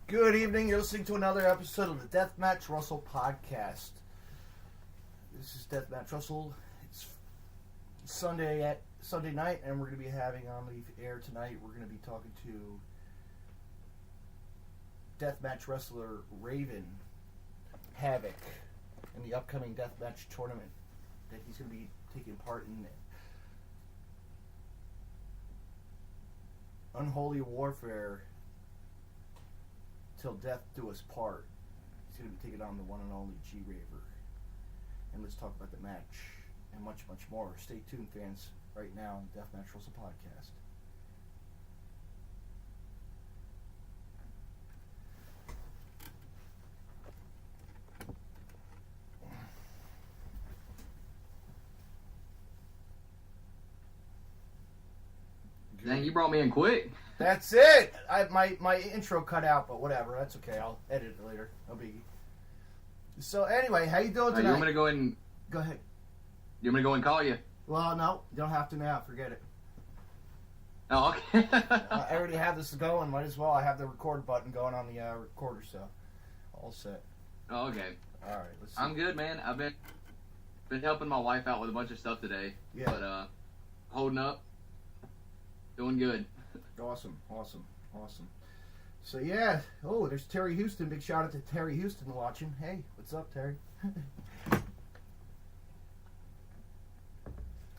Good evening. You're listening to another episode of the Deathmatch Russell podcast. This is Deathmatch Russell. It's Sunday night, and we're going to be having on the air tonight. We're going to be talking to Deathmatch wrestler Raven Havok in the upcoming Deathmatch tournament that he's going to be taking part in. Unholy Warfare till death do us part. He's going to be taking on the one and only G-Raver. And let's talk about the match and much, much more. Stay tuned, fans, right now on the Deathmatch Russell podcast. Dang, you brought me in quick. That's it. My intro cut out, but whatever. That's okay. I'll edit it later. No biggie. So anyway, how you doing tonight? You want me to go in? Go ahead. You want me to go and call you? Well, no, you don't have to now. Forget it. Oh, okay. I already have this going. Might as well. I have the record button going on the recorder, so all set. Oh, okay. All right. Let's see. I'm good, man. I've been helping my wife out with a bunch of stuff today. Yeah. But holding up, doing good. Awesome. So yeah. Oh, there's Terry Houston. Big shout out to Terry Houston watching. Hey, what's up, Terry?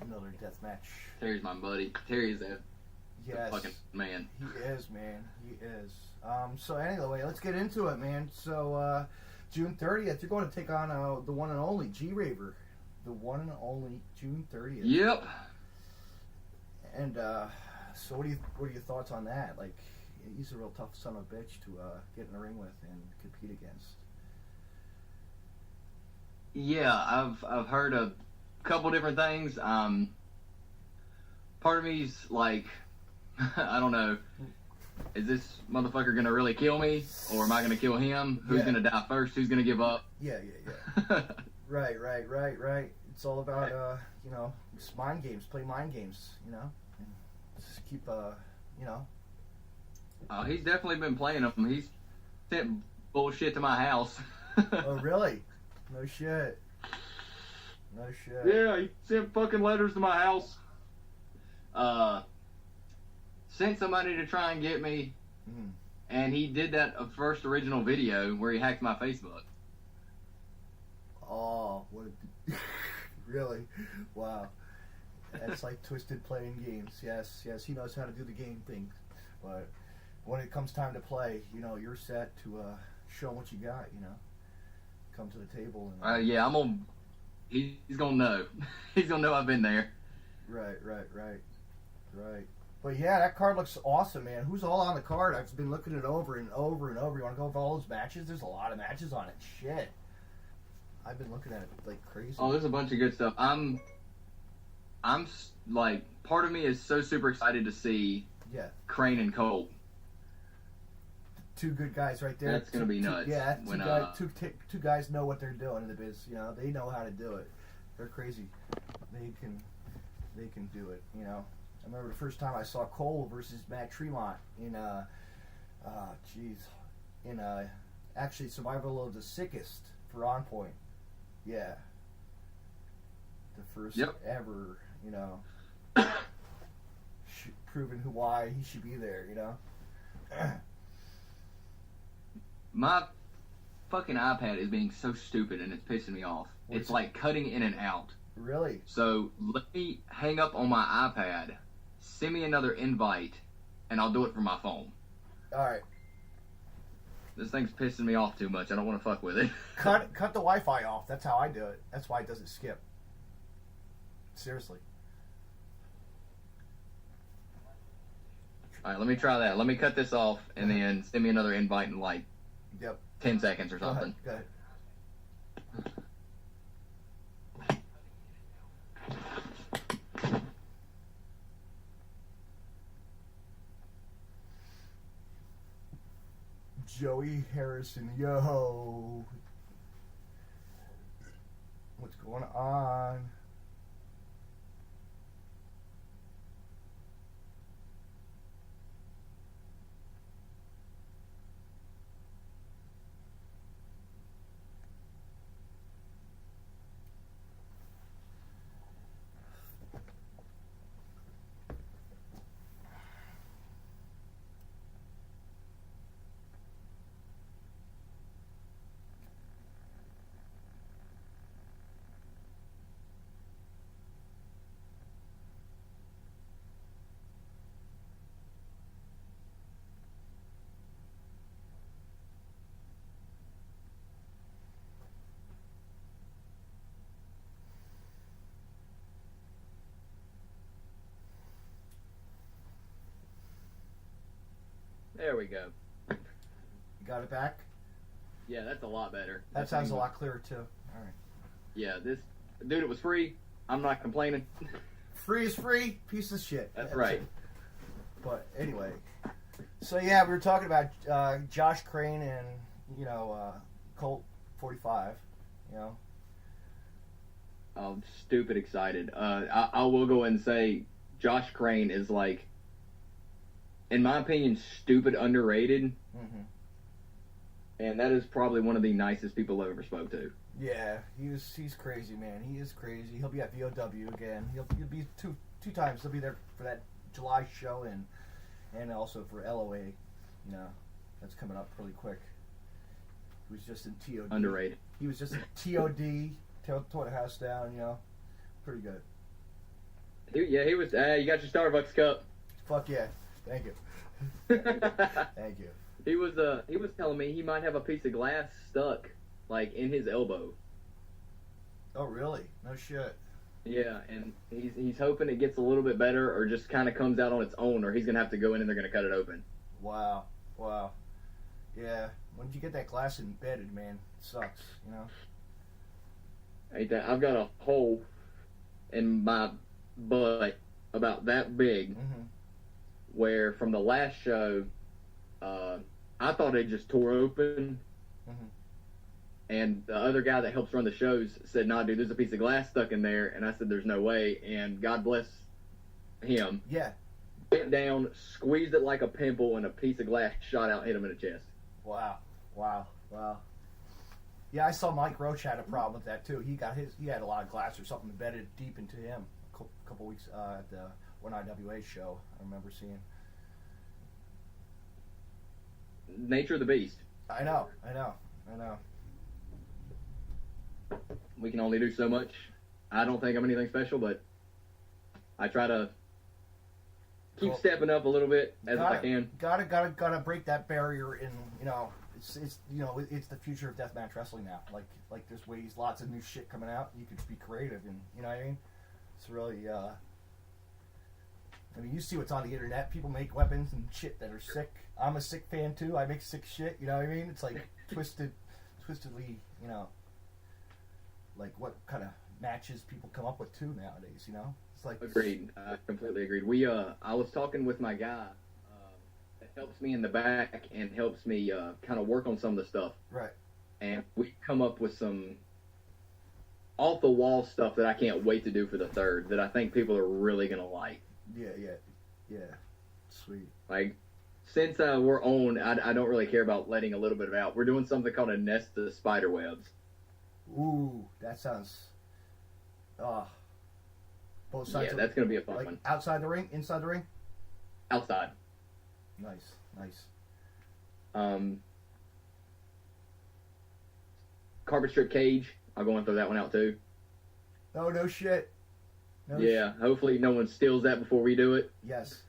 Another death match. Terry's my buddy. Terry's a Yes. fucking man. He is, man. He is. So anyway, let's get into it, man. So June 30th, you're going to take on the one and only G-Raver. The one and only June 30th. Yep. And so what are your thoughts on that? Like, he's a real tough son of a bitch to get in the ring with and compete against. Yeah, I've heard a couple different things. Part of me's like, I don't know, is this motherfucker gonna really kill me, or am I gonna kill him? Who's gonna die first? Who's gonna give up? Yeah. Right. It's all about it's mind games. Play mind games, and just keep He's definitely been playing them. He's sent bullshit to my house. Oh, really? No shit. Yeah, he sent fucking letters to my house. Sent somebody to try and get me. And he did that first original video where he hacked my Facebook. Oh, what really? Wow. That's like Twisted playing games. Yes, he knows how to do the game thing. But when it comes time to play, you're set to show him what you got, Come to the table. And, yeah, he's gonna know. He's gonna know I've been there. Right. But yeah, that card looks awesome, man. Who's all on the card? I've been looking it over and over and over. You want to go over all those matches? There's a lot of matches on it. Shit. I've been looking at it like crazy. Oh, there's a bunch of good stuff. I'm like, part of me is so super excited to see Crane and Colt. Two good guys right there. That's gonna be nuts. Yeah, two guys know what they're doing in the biz. They know how to do it. They're crazy. They can do it. I remember the first time I saw Cole versus Matt Tremont in actually Survival of the Sickest for On Point. Yeah. The first ever, proving why he should be there, My fucking iPad is being so stupid and it's pissing me off. It's like cutting in and out. Really? So let me hang up on my iPad, send me another invite, and I'll do it from my phone. Alright. This thing's pissing me off too much. I don't want to fuck with it. Cut the Wi-Fi off. That's how I do it. That's why it doesn't skip. Seriously. Alright, let me try that. Let me cut this off and then send me another invite in like 10 seconds or something. Go ahead. Joey Harrison, yo. What's going on? There we go. You got it back? Yeah, that's a lot better. That sounds a lot clearer, too. All right. Yeah, dude, it was free. I'm not complaining. Free is free, piece of shit. That's right. But anyway, so yeah, we were talking about Josh Crane and, Colt 45, I'm stupid excited. I will go and say Josh Crane is, like, in my opinion, stupid underrated. Mm-hmm. And that is probably one of the nicest people I've ever spoke to. Yeah, he's crazy, man. He is crazy. He'll be at VOW again. He'll be two times. He'll be there for that July show and also for LOA. That's coming up really quick. He was just in TOD. Underrated. He was just in TOD. Tore the house down. Pretty good. He was. You got your Starbucks cup. Fuck yeah! Thank you. Thank you. He was telling me he might have a piece of glass stuck, like, in his elbow. Oh, really? No shit. Yeah, and he's hoping it gets a little bit better or just kind of comes out on its own, or he's going to have to go in and they're going to cut it open. Wow. Yeah. When did you get that glass embedded, man? It sucks, Ain't that? I've got a hole in my butt about that big, mm-hmm. where from the last show, I thought it just tore open. Mm-hmm. And the other guy that helps run the shows said, "Nah, dude, there's a piece of glass stuck in there." And I said, "There's no way." And God bless him. Yeah. Bent down, squeezed it like a pimple, and a piece of glass shot out, hit him in the chest. Wow. Yeah, I saw Mike Roach had a problem with that too. He had a lot of glass or something embedded deep into him a couple weeks at the one IWA show. I remember seeing. Nature of the beast. I know. We can only do so much. I don't think I'm anything special, but I try to keep stepping up a little bit as I can. Gotta break that barrier in. It's the future of deathmatch wrestling now. Like there's lots of new shit coming out. You could be creative, and you know what I mean. It's really. You see what's on the internet. People make weapons and shit that are sick. I'm a sick fan too. I make sick shit. You know what I mean? It's like twistedly. Like what kind of matches people come up with too nowadays. It's like agreed. I completely agreed. I was talking with my guy that helps me in the back and helps me kind of work on some of the stuff. Right. And we come up with some off the wall stuff that I can't wait to do for the third. That I think people are really gonna like. Yeah. Sweet. Like, since we're on, I don't really care about letting a little bit of out. We're doing something called a nest of spider webs. Ooh, that sounds. Both sides. Yeah, that's gonna be a fun one. Outside the ring, inside the ring. Outside. Nice. Carpet strip cage. I'll go and throw that one out too. Oh, no shit. Yeah, hopefully no one steals that before we do it. Yes.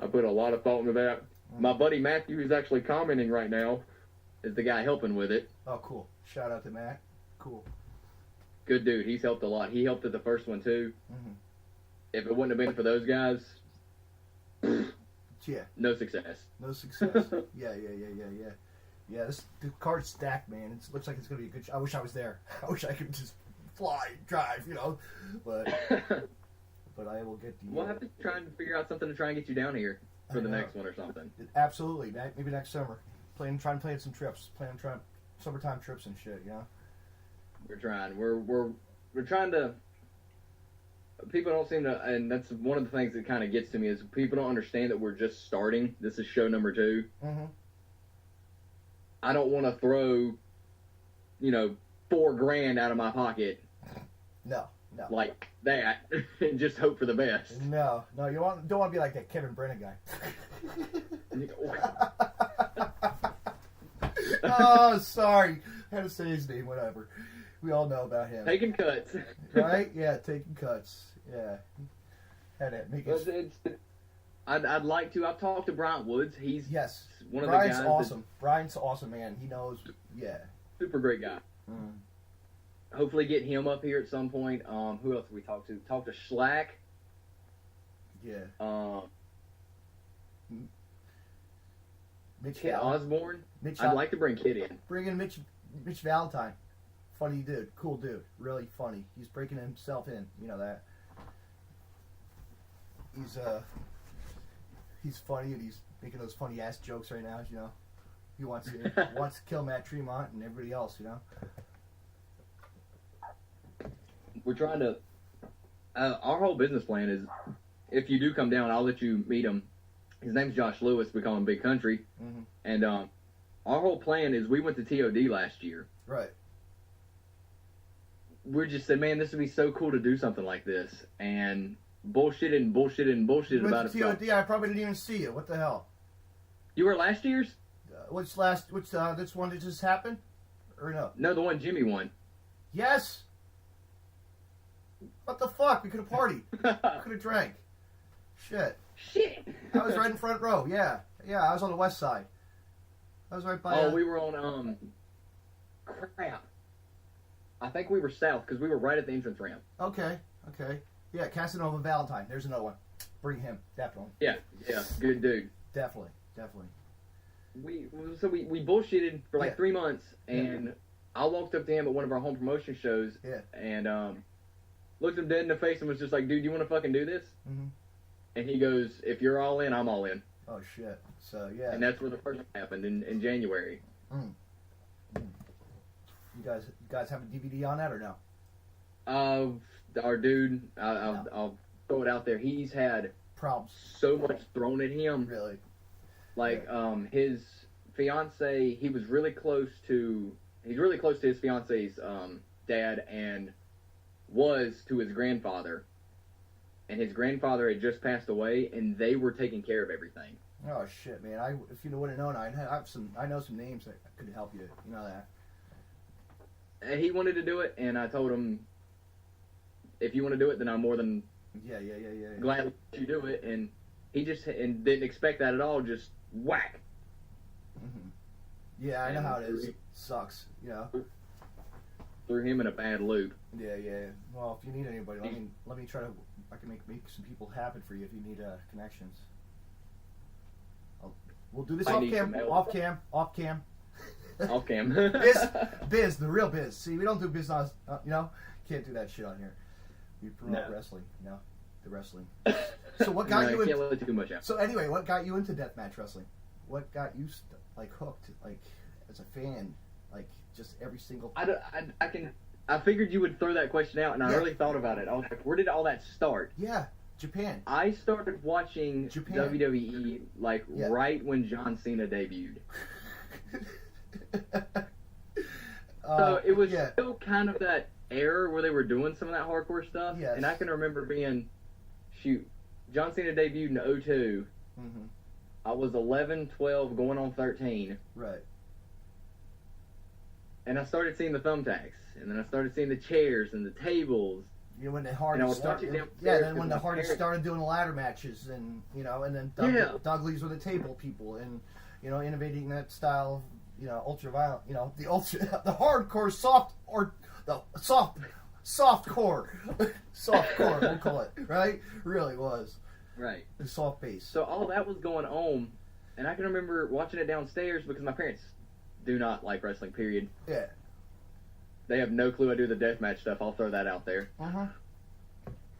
I put a lot of thought into that. My buddy Matthew, who's actually commenting right now, is the guy helping with it. Oh, cool. Shout out to Matt. Cool. Good dude. He's helped a lot. He helped at the first one too. Mm-hmm. If it wouldn't have been for those guys, yeah, no success. Yeah. Yeah, the card's stacked, man. It looks like it's gonna be a good. I wish I was there. I wish I could just fly, drive, but I will get the. We'll have to try and figure out something to try and get you down here for the next one or something. Absolutely, maybe next summer. Trying to plan some trips. Trying summertime trips and shit. We're trying. We're trying to. People don't seem to, and that's one of the things that kind of gets to me is people don't understand that we're just starting. This is show number 2. Mm-hmm. I don't want to throw, $4,000 out of my pocket. No. Like that, and just hope for the best. No, you don't want to be like that Kevin Brennan guy. Oh, sorry. I had to say his name, whatever. We all know about him. Taking cuts. Right? Yeah, taking cuts. Yeah. Had to make it. I'd like to. I've talked to Bryant Woods. He's one of Brian's the guys. Awesome. Brian's awesome, man. He knows. Yeah. Super great guy. Mm. Hopefully get him up here at some point. Who else did we talk to? Talked to Schlack. Yeah. Mitch Kid Osborne. Mitch I'd like to bring Kid in. Bring in Mitch Valentine. Funny dude. Cool dude. Really funny. He's breaking himself in. You know that. He's funny and he's making those funny ass jokes right now, you know. He wants to kill Matt Tremont and everybody else, you know. We're trying to. Our whole business plan is, if you do come down, I'll let you meet him. His name's Josh Lewis. We call him Big Country. Mm-hmm. And our whole plan is, we went to TOD last year. Right. We just said, man, this would be so cool to do something like this, and bullshitted about it. TOD, I probably didn't even see you. What the hell? You were last year's? Which this one that just happened? Or no? No, the one Jimmy won. Yes. What the fuck? We could have partied. We could have drank. Shit. I was right in front row. Yeah. I was on the west side. I was right by. We were on crap. I think we were south because we were right at the entrance ramp. Okay. Yeah, Casanova Valentine. There's another one. Bring him, definitely. Yeah, good dude. Definitely. We bullshitted for like 3 months, and I walked up to him at one of our home promotion shows, and looked him dead in the face and was just like, dude, you want to fucking do this? Mm-hmm. And he goes, if you're all in, I'm all in. Oh, shit. So, yeah. And that's where the first one happened in January. You guys have a DVD on that or no? Our dude, I'll throw it out there. He's had problems, so much thrown at him. Really? Like, his fiance, he's really close to his fiance's dad, and was to his grandfather. And his grandfather had just passed away, and they were taking care of everything. Oh shit, man! If you would have known, I know some names that could help you. You know that. And he wanted to do it, and I told him, if you want to do it, then I'm more than glad to let you do it. And he just didn't expect that at all. Just whack. Mm-hmm. Yeah, I know how it is. It sucks. You know. Threw him in a bad loop. Yeah. Well, if you need anybody, let me try to. I can make some people happen for you if you need connections. We'll do this off cam. Off cam. Biz, the real biz. See, we don't do biz on, can't do that shit on here. We promote wrestling, the wrestling. So what got you into? Can't let too much out. So anyway, what got you into deathmatch wrestling? What got you hooked, as a fan, just every single? I figured you would throw that question out, and I really thought about it. I was like, where did all that start? Yeah, Japan. I started watching WWE right when John Cena debuted. So it was still kind of that era where they were doing some of that hardcore stuff. Yes. And I can remember John Cena debuted in 2002. Mm-hmm. I was 11, 12, going on 13. Right. And I started seeing the thumbtacks, and then I started seeing the chairs and the tables. You know, when the Hardys started, then when the Hardys started doing ladder matches, and and then Dudley's were the table people, and innovating that style of ultra violent, the hardcore soft core, we'll call it, right? Really was right. The soft bass. So all that was going on, and I can remember watching it downstairs because my parents do not like wrestling. Period. Yeah. They have no clue I do the deathmatch stuff. I'll throw that out there.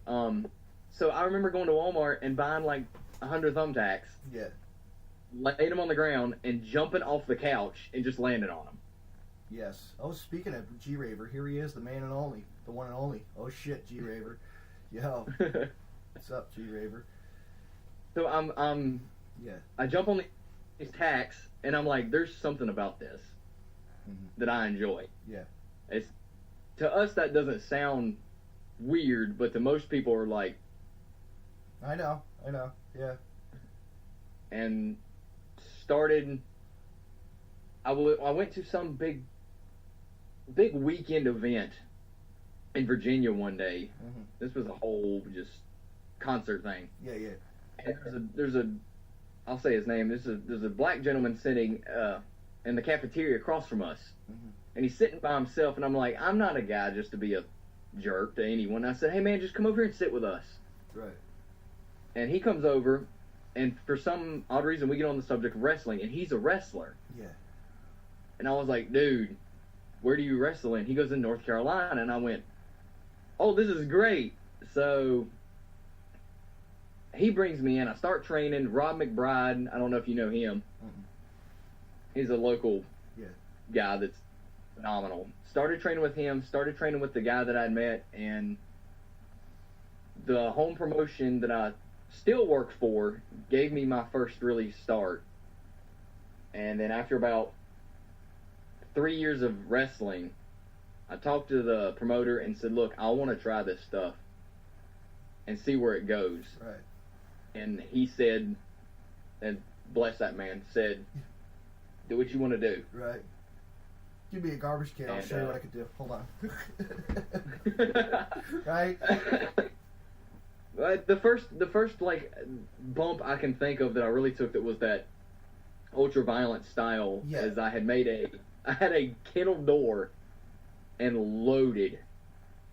So I remember going to Walmart and buying 100 thumbtacks. Yeah. Laid them on the ground and jumping off the couch and just landing on them. Yes. Oh, speaking of G-Raver, here he is, the man and only, the one and only. Oh shit, G-Raver. Yo. What's up, G-Raver? So I jump on these tacks and I'm like, there's something about this that I enjoy. Yeah. To us, that doesn't sound weird, but to most people are like, I know, yeah. And I went to some big weekend event in Virginia one day. Mm-hmm. This was a whole just concert thing. Yeah. And I'll say his name. There's a black gentleman sitting in the cafeteria across from us. Mm-hmm. And he's sitting by himself, and I'm like, I'm not a guy just to be a jerk to anyone. I said, hey man, just come over here and sit with us. Right. And he comes over, and for some odd reason, we get on the subject of wrestling, and he's a wrestler. Yeah. And I was like, dude, where do you wrestle in? He goes, in North Carolina. And I went, oh, this is great. So he brings me in. I start training. Rob McBride, I don't know if you know him. Mm-mm. He's a local Yeah. guy that's phenomenal. Started training with him, started training with the guy that I'd met, and the home promotion that I still work for gave me my first really start. And then after about 3 years of wrestling, I talked to the promoter and said, look, I want to try this stuff and see where it goes. Right. And he said, and bless that man, said, do what you want to do. Right. Give me a garbage can. I'll And, show you what I can do. Hold on. Right. But the first like bump I can think of that I really took that was that ultra violent style. Yeah. Is I had a kennel door and loaded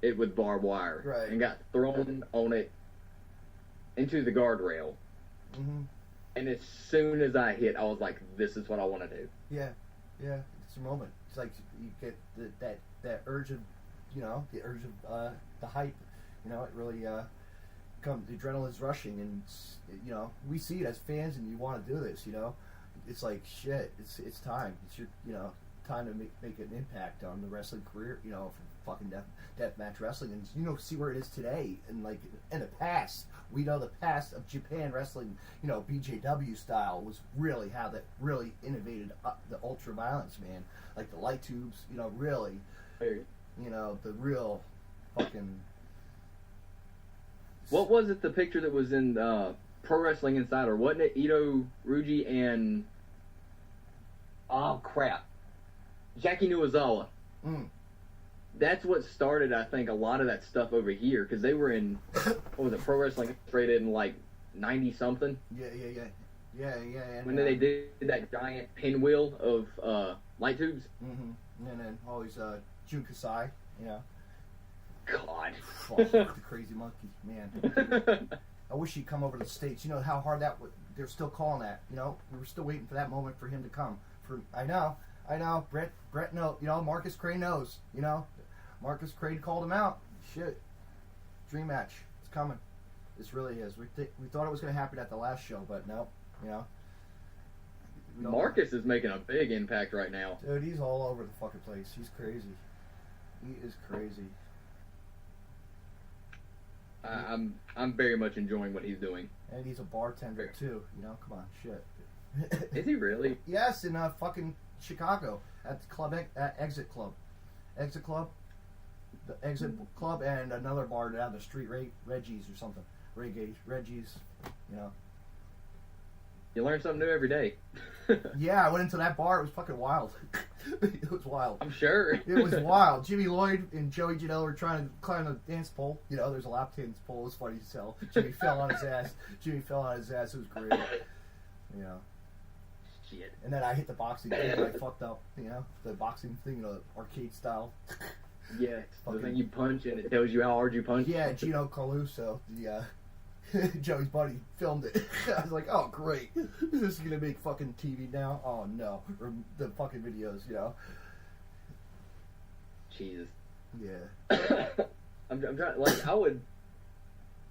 it with barbed wire. Right. And got thrown on it into the guardrail. Mm-hmm. And as soon as I hit, I was like, this is what I want to do. Yeah. Yeah. It's a moment. It's like you get that urge of, the urge of the hype. It really comes. The adrenaline's rushing, and we see it as fans, and you want to do this. It's like shit. It's time. It's your time to make an impact on the wrestling career. For fucking deathmatch wrestling, and see where it is today. And like in the past, we know the past of Japan wrestling. BJW style was really how that really innovated the ultra violence, man. Like the light tubes, really. The real fucking. What was it? The picture that was in Pro Wrestling Insider, wasn't it? Ito Ruji and oh crap, Jackie Nuizawa. Mm. That's what started, I think, a lot of that stuff over here because they were in what was it? Pro Wrestling Illustrated in like 90 something. Yeah. And when they did that giant pinwheel of light tubes. Mm-hmm. And then always Jun Kasai. God. The crazy monkey, man. I wish he'd come over to the States. You know how hard that would. They're still calling that. We were still waiting for that moment for him to come. I know. Brett knows. Marcus Crane knows. Marcus Crane called him out. Shit. Dream match. It's coming. This really is. We thought it was going to happen at the last show, but no. Marcus is making a big impact right now. Dude, he's all over the fucking place. He's crazy. He is crazy. I'm very much enjoying what he's doing. And he's a bartender too. Come on, shit. Is he really? Yes, in fucking Chicago at the club, Exit Club, the Exit Club, and another bar down the street, Reggie's or something. Reggie's. You learn something new every day. Yeah, I went into that bar. It was fucking wild. It was wild. I'm sure. It was wild. Jimmy Lloyd and Joey Janela were trying to climb the dance pole. There's a lap dance pole. It was funny as hell. Jimmy fell on his ass. It was great. Shit. And then I hit the boxing thing and I fucked up. The boxing thing, arcade style. Yeah, the thing you punch and it tells you how hard you punch. Yeah, Gino Caluso, the Joey's buddy, filmed it. I was like, oh great, is this gonna make fucking TV now? Oh no, or the fucking videos, Jesus. Yeah. I'm trying. Like I would,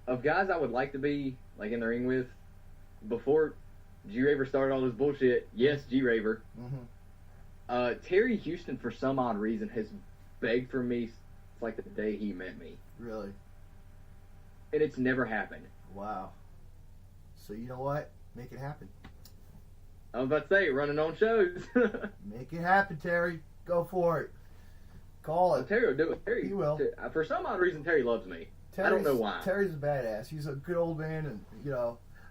of guys I would like to be like in the ring with, before G Raver started all this bullshit. Yes, G Raver. Mm-hmm. Terry Houston, for some odd reason, has begged for me. It's like the day he met me. Really? And it's never happened. Wow. So you know what? Make it happen. I was about to say, running on shows. Make it happen, Terry. Go for it. Call it. Terry will do it. Terry, He will. For some odd reason, Terry loves me. I don't know why. Terry's a badass. He's a good old man, and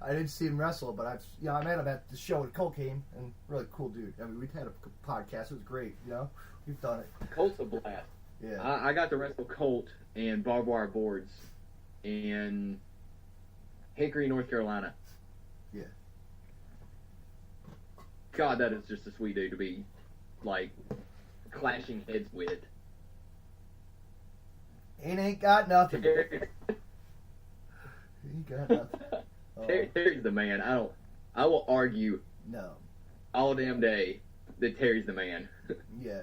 I didn't see him wrestle, but I met him at the show at Cocaine, and really cool dude. I mean, we've had a podcast. It was great. We've done it. Colt's a blast. Yeah. I got to wrestle Colt and barbed wire boards in Hickory, North Carolina. Yeah. God, that is just a sweet dude to be, like, clashing heads with. Ain't got nothing. Ain't got nothing. Oh, Terry's the man. I will argue no. all damn day that Terry's the man. Yeah.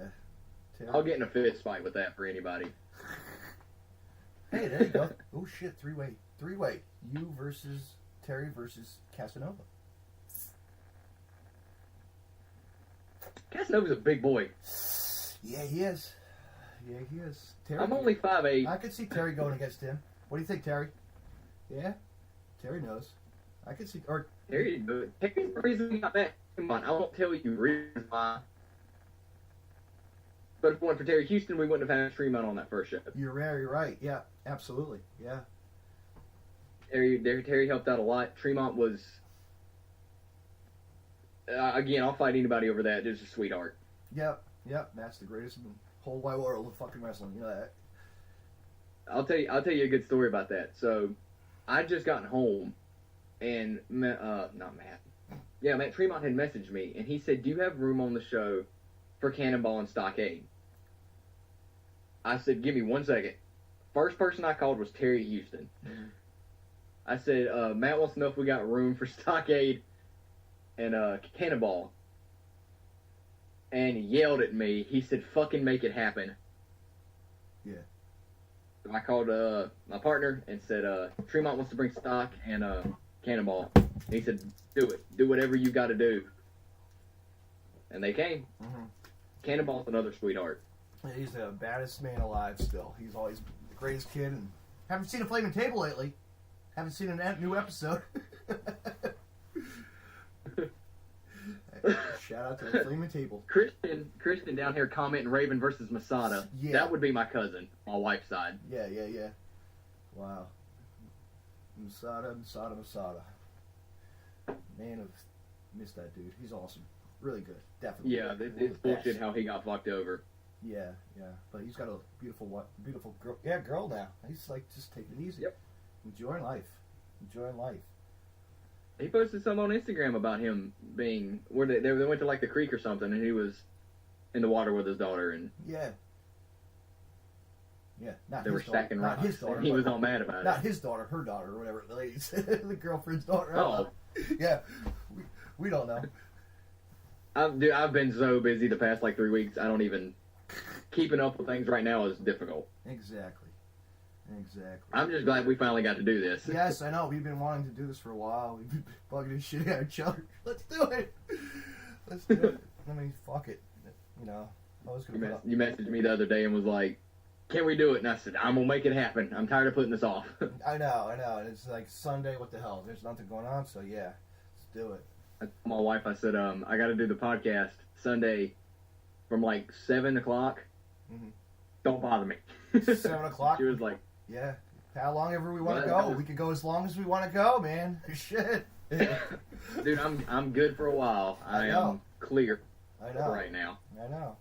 Terry. I'll get in a fist fight with that for anybody. Hey, there you go. Oh shit, three-way. You versus Terry versus Casanova. Casanova's a big boy. Yeah, he is. Terry, I'm only 5'8". I could see Terry going against him. What do you think, Terry? Yeah? Terry knows. I could see... Or Terry's the reason I met. Come on, I won't tell you reasons why. But if it weren't for Terry Houston, we wouldn't have had Tremont on that first show. You're very right. Yeah, absolutely. Yeah. Terry helped out a lot. Tremont was... again, I'll fight anybody over that. Just a sweetheart. Yep. That's the greatest in the whole wide world of fucking wrestling. You know that. I'll tell you a good story about that. So, I just gotten home, and Matt Tremont had messaged me, and he said, "Do you have room on the show for Cannonball and Stockade?" I said, "Give me 1 second." First person I called was Terry Houston. Mm-hmm. I said, "Matt wants to know if we got room for Stockade and Cannonball." And he yelled at me. He said, "Fucking make it happen." Yeah. I called my partner and said, Tremont wants to bring Stock and Cannonball. And he said, "Do it. Do whatever you got to do." And they came. Mm-hmm. Cannonball's another sweetheart. He's the baddest man alive still. He's always the greatest kid. And haven't seen a flaming table lately. Haven't seen a new episode. Shout out to the flaming table. Christian down here commenting Raven versus Masada. Yeah. That would be my cousin, my wife's side. Yeah. Wow. Masada. Man, I've missed that dude. He's awesome. Really good. Definitely. Yeah, it's bullshit how he got fucked over. Yeah. But he's got a beautiful girl. Yeah, girl now. He's like just taking it easy. Yep. Enjoying life. He posted some on Instagram about him being where they went to like the creek or something, and he was in the water with his daughter, and yeah. Not they his were stacking daughter. rocks. Not his daughter. He was all mad about it. Not his daughter, her daughter, or whatever the lady said. The girlfriend's daughter. Oh. Yeah. We don't know. I've been so busy the past like 3 weeks. I don't even keeping up with things right now is difficult. Exactly. I'm just glad we finally got to do this. Yes, I know. We've been wanting to do this for a while. We've been bugging the shit out of each other. Let's do it. I mean, fuck it. You know, I was gonna. You messaged me the other day and was like, "Can we do it?" And I said, "I'm gonna make it happen. I'm tired of putting this off." I know. And it's like Sunday. What the hell? There's nothing going on. So yeah, let's do it. I told my wife, I said, I got to do the podcast Sunday from like 7 o'clock. Mm-hmm. Don't bother me. 7 o'clock. She was like, "Yeah, how long ever we want to go? We can go as long as we want to go, man." Shit. Dude, I'm good for a while. I am clear right now. I know.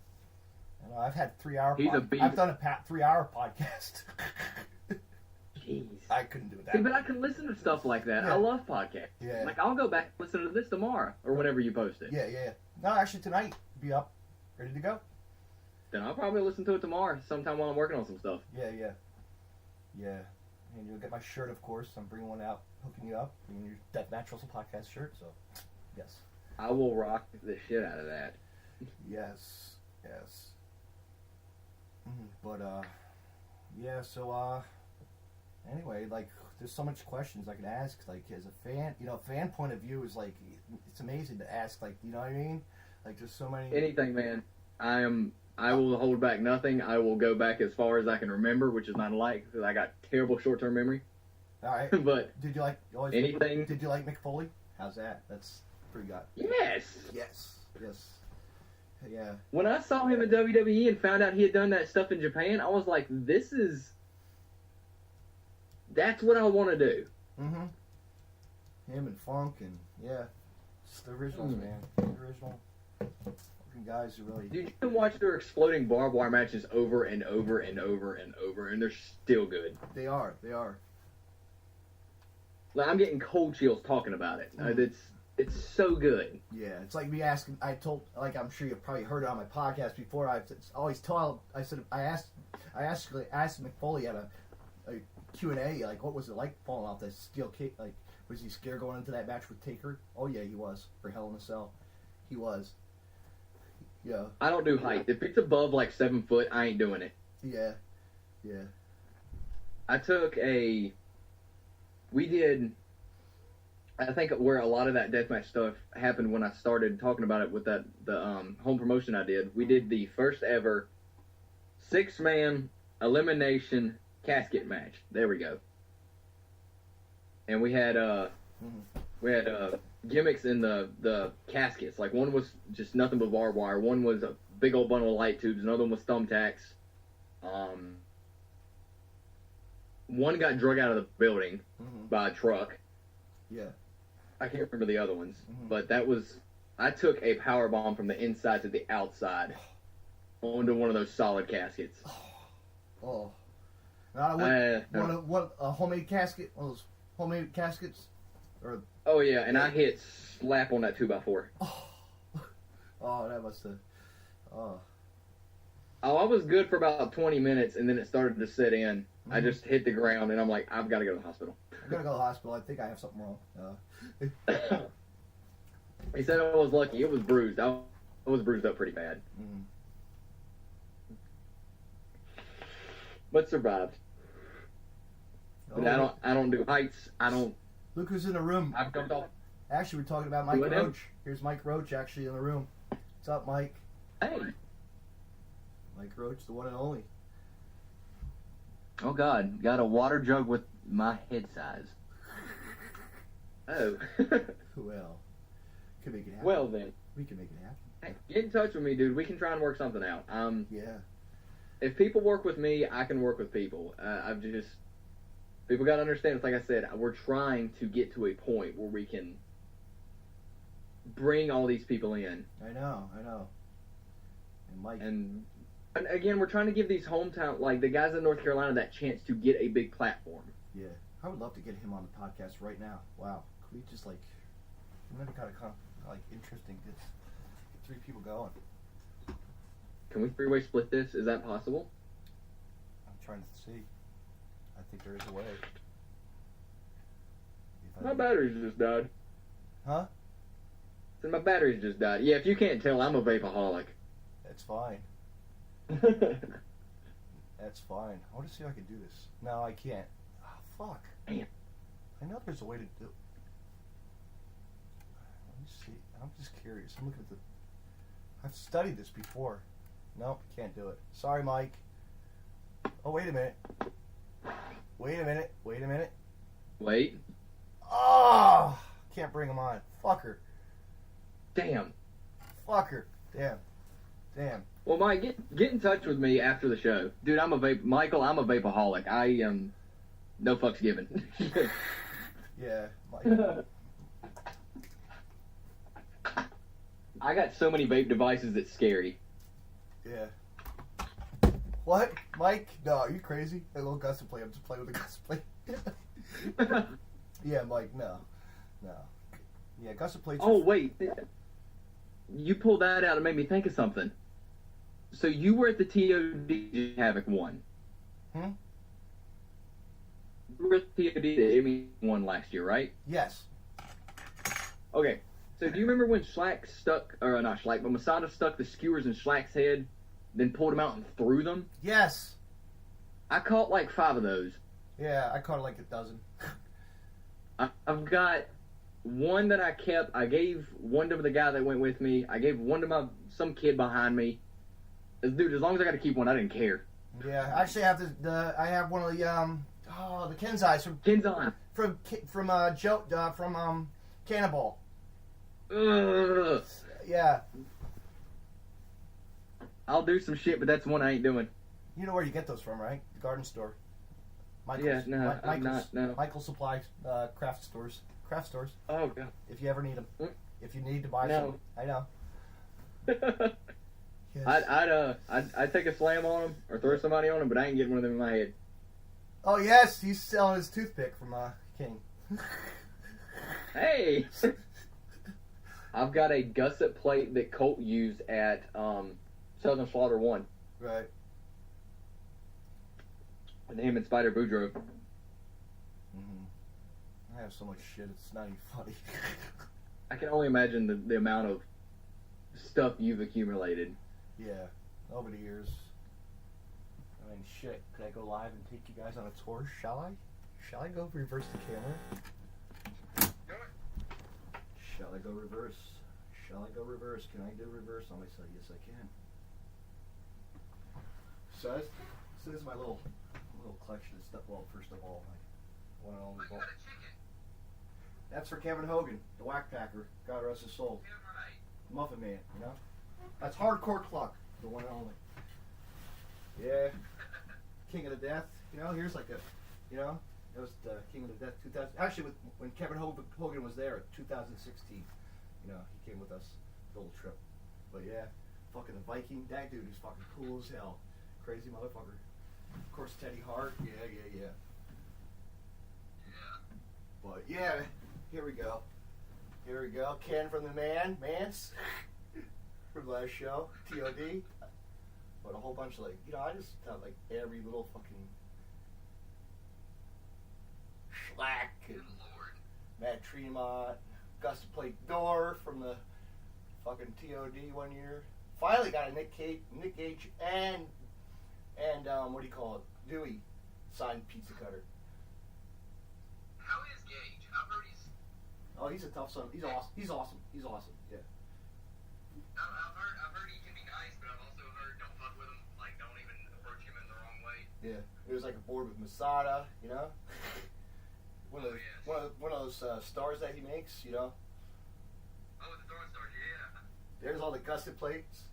I've had 3 hour. Beast. I've done a 3 hour podcast. Jeez. I couldn't do that. See, but I can listen to stuff like that. Yeah. I love podcasts. Yeah. Like, I'll go back and listen to this tomorrow or whenever you post it. Yeah. No, actually tonight, be up, ready to go. Then I'll probably listen to it tomorrow sometime while I'm working on some stuff. Yeah. And you'll get my shirt, of course. I'm bringing one out, hooking you up, bringing your Death Naturals podcast shirt. So, yes. I will rock the shit out of that. Yes. But yeah. So anyway, like, there's so much questions I can ask. Like, as a fan, fan point of view is like, it's amazing to ask. Like, you know what I mean? Like, there's so many. Anything, man. I will hold back nothing. I will go back as far as I can remember, which is not like, because I got terrible short-term memory. All right. But did you like anything? Did you like Mick Foley? How's that? That's pretty good. Yes. Yeah. When I saw him in WWE and found out he had done that stuff in Japan, I was like, that's what I want to do. Mm-hmm. Him and Funk and, yeah. It's the originals, man. The original fucking guys who really... Dude, you can watch their exploding barbed wire matches over and over and over and over, and they're still good. They are. Like, I'm getting cold chills talking about it. Mm-hmm. It's so good. Yeah, it's like me asking. I I'm sure you've probably heard it on my podcast before. I asked Mick Foley at a Q&A, like, what was it like falling off that steel cage? Like, Was he scared going into that match with Taker? Oh yeah, he was for Hell in a Cell. He was. Yeah. I don't do height. If it's above like 7 foot, I ain't doing it. Yeah. Yeah. I think where a lot of that deathmatch stuff happened when I started talking about it with the home promotion I did. We did the first ever 6-man elimination casket match. There we go. And we had gimmicks in the caskets. Like one was just nothing but barbed wire. One was a big old bundle of light tubes. Another one was thumbtacks. One got drug out of the building by a truck. Yeah. I can't remember the other ones, but I took a power bomb from the inside to the outside onto one of those solid caskets. Oh. What a homemade casket? One of those homemade caskets? Oh yeah, and I hit slap on that 2x4. Oh, that must have. Oh, I was good for about 20 minutes, and then it started to set in. I just hit the ground, and I'm like, I've got to go to the hospital. I gotta go to the hospital. I think I have something wrong. He said I was lucky. It was bruised. I was bruised up pretty bad. But survived. But I don't do heights. I don't. Look who's in the room. I've jumped off. Actually, we're talking about Mike Roach. Here's Mike Roach actually in the room. What's up, Mike? Hey. Mike Roach, the one and only. Oh God, got a water jug with my head size. Oh. Well, could make it happen. Well then. We can make it happen. Hey, get in touch with me, dude. We can try and work something out. Yeah. If people work with me, I can work with people. People got to understand, it's like I said, we're trying to get to a point where we can bring all these people in. I know. And Mike. And again, we're trying to give these hometown, like the guys in North Carolina, that chance to get a big platform. Yeah. I would love to get him on the podcast right now. Wow. Could we just that'd be kind of interesting. Get 3 people going. Can we three-way split this? Is that possible? I'm trying to see. I think there is a way. My batteries just died. Huh? So my batteries just died. Yeah, if you can't tell, I'm a vapeaholic. That's fine. That's fine. I want to see if I can do this. No, I can't. Oh, fuck. Damn. I know there's a way to do. Let me see. I'm just curious. I'm looking at I've studied this before. Nope, can't do it. Sorry, Mike. Oh, wait a minute. Wait. Oh! Can't bring him on. Fucker. Damn. Fucker. Damn. Well, Mike, get in touch with me after the show. Dude, Michael, I'm a vapeaholic. I am no fucks given. Yeah, Mike. I got so many vape devices, it's scary. Yeah. What? Mike? No, are you crazy? A little gusset plate. I'm just playing with a gusset plate. Yeah, Mike, no. Yeah, gusset plates. Oh, wait. You pulled that out and made me think of something. So you were at the TOD Havoc 1. You were at the TOD 1 last year, right? Yes. Okay. So do you remember when but Masada stuck the skewers in Schlack's head, then pulled them out and threw them? Yes. I caught like 5 of those. Yeah, I caught like a dozen. I've got one that I kept. I gave one to the guy that went with me. I gave one to some kid behind me. Dude, as long as I got to keep one, I didn't care. Yeah, actually, I have I have one of the the Kenzais from Cannonball. Ugh. Yeah. I'll do some shit, but that's one I ain't doing. You know where you get those from, right? The garden store. Yeah, no, I'm not. No. Michael's Supply craft stores. Oh god. If you ever need them. If you need to buy No. some. I know. Yes. I'd take a slam on him or throw somebody on him, but I ain't getting one of them in my head. Oh yes, he's selling his toothpick from King. Hey, I've got a gusset plate that Colt used at Southern Slaughter 1. Right. And him and Spider Boudreaux. I have so much shit, it's not even funny. I can only imagine the amount of stuff you've accumulated. Yeah, over the years. I mean, shit. Could I go live and take you guys on a tour? Shall I? Shall I go reverse the camera? Do it. Shall I go reverse? Shall I go reverse? Can I do reverse on myself? Yes, I can. So this is my little collection of stuff. Well, first of all, my one and only ball. That's for Kevin Hogan, the whack packer. God rest his soul. Muffin Man, you know? That's hardcore cluck, the one and only. Yeah. King of the Death, you know, here's like a, you know, it was the King of the Death 2000. Actually, when Kevin Hogan was there, 2016, you know, he came with us, the little trip. But yeah, fucking the Viking, that dude is fucking cool as hell. Crazy motherfucker. Of course, Teddy Hart, yeah. But yeah, here we go. Ken from the Mance, from last show, TOD. But a whole bunch of, like, you know, I just thought, like, every little fucking Schlack and Matt Tremont, Gus played Door from the fucking TOD one year. Finally got a Nick Cage and what do you call it? Dewey signed Pizza Cutter. How is Gage? I've heard he's... Oh, he's a tough son. He's awesome. Yeah. I've heard he can be nice, but I've also heard don't fuck with him. Like, don't even approach him in the wrong way. Yeah. It was like a board with Masada, you know? One of those stars that he makes, you know? Oh, the throwing stars, yeah. There's all the gusset plates.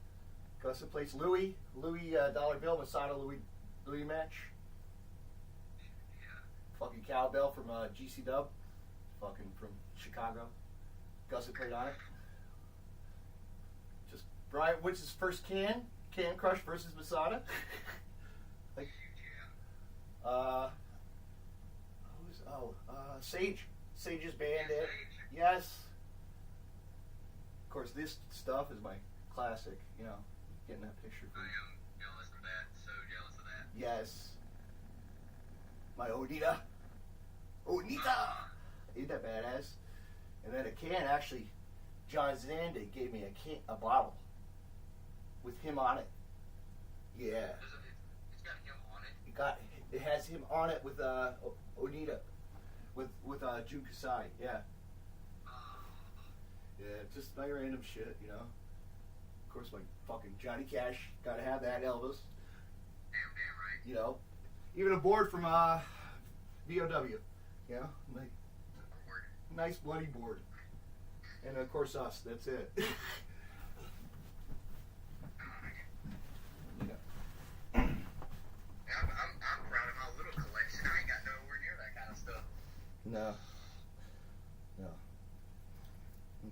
Louis dollar bill, Masada Louis match. Yeah. Fucking cowbell from GC Dub. Fucking from Chicago. Gusset plate on it. Just Brian Witz's first Can Crush versus Masada. Like, Sage. Sage's band. Sage. Yes. Of course, this stuff is my classic, you know, getting that picture. I am jealous of that. So jealous of that. Yes. My Onita. Ain't that badass? And then a can, actually, John Zandig gave me a bottle with him on it. Yeah. It's got him on it. It has him on it with Onita, with Jun Kasai. Yeah. Yeah, just my random shit, you know. Of course, my fucking Johnny Cash, gotta have that. Elvis. Damn right. You know, even a board from VOW. You know, like nice bloody board. And of course us. That's it. You know. I'm proud of my little collection. I ain't got nowhere near that kind of stuff. No.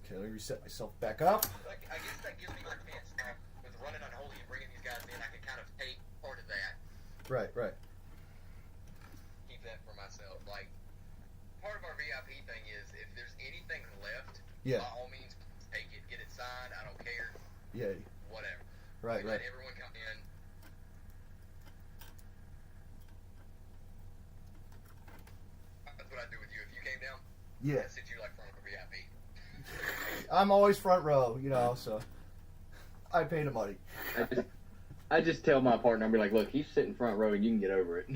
Okay, let me reset myself back up. I guess that gives me my chance with running unholy and bringing these guys in. I can kind of take part of that. Right. Keep that for myself. Like, part of our VIP thing is if there's anything left, Yeah. by all means, take it. Get it signed. I don't care. Yeah. Whatever. Right. Let everyone come in. That's what I'd do with you. If you came down, Yeah. I'd sit you like front of a VIP. I'm always front row, you know, so I pay the money. I just tell my partner, I'll be like, look, he's sitting front row and you can get over it.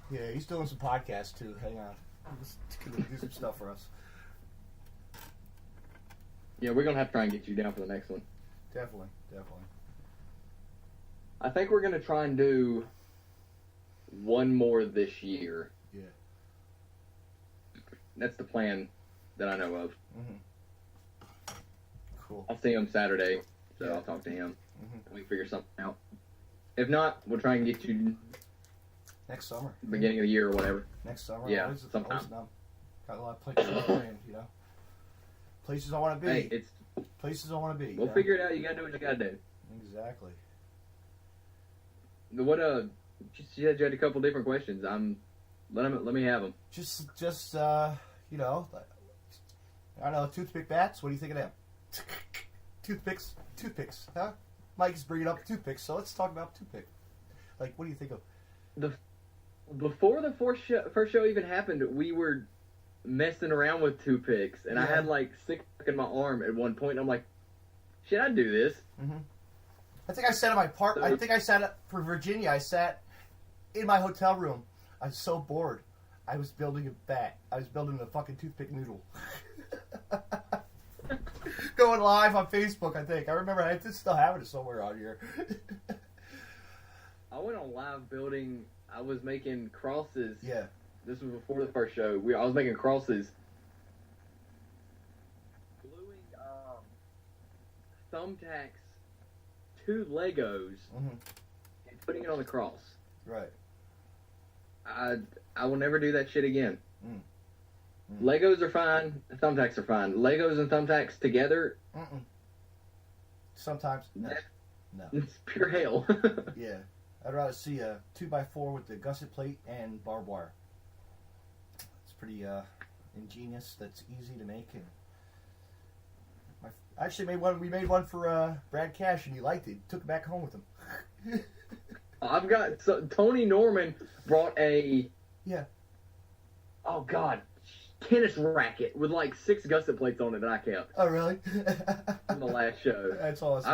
Yeah, he's doing some podcasts too. Hang on. He's gonna do some stuff for us. Yeah, we're going to have to try and get you down for the next one. Definitely. I think we're going to try and do one more this year. Yeah. That's the plan that I know of. Mm-hmm. Cool. I'll see him Saturday, so Yeah. I'll talk to him. Mm-hmm. We can figure something out. If not, we'll try and get you Next summer. beginning of the year or whatever. Next summer. Yeah, Always sometime. got a lot of places planned, you know. Places I want to be. Hey, Places I want to be. we'll figure it out. You got to do what you got to do. Exactly. What you said you had a couple different questions. Let me have them. Just you know, I don't know, toothpick bats. What do you think of them? Toothpicks, huh? Mike's bringing up toothpicks, so let's talk about toothpick. Like, what do you think of? Before the first show even happened, we were messing around with toothpicks, and I Yeah. had like 6 in my arm at one point, and I'm like, should I do this? Mm-hmm. I think I sat at my park. I think I sat up for Virginia. I sat in my hotel room. I was so bored. I was building a bat. I was building a fucking toothpick noodle. Going live on Facebook, I think. I remember I still have it somewhere on here. I went on live building. I was making crosses. Yeah. This was before the first show. I was making crosses. Gluing thumbtacks to Legos Mm-hmm. and putting it on the cross. Right. I will never do that shit again. Mm. Legos are fine. Thumbtacks are fine. Legos and thumbtacks together. Mm-mm. Sometimes. No. No. It's pure hell. Yeah. I'd rather see a 2x4 with the gusset plate and barbed wire. It's pretty ingenious. That's easy to make. And I actually made one. We made one for Brad Cash, and he liked it. He took it back home with him. I've got Tony Norman brought a oh god, tennis racket with like 6 gusset plates on it that I kept Oh, really? from the last show. That's awesome.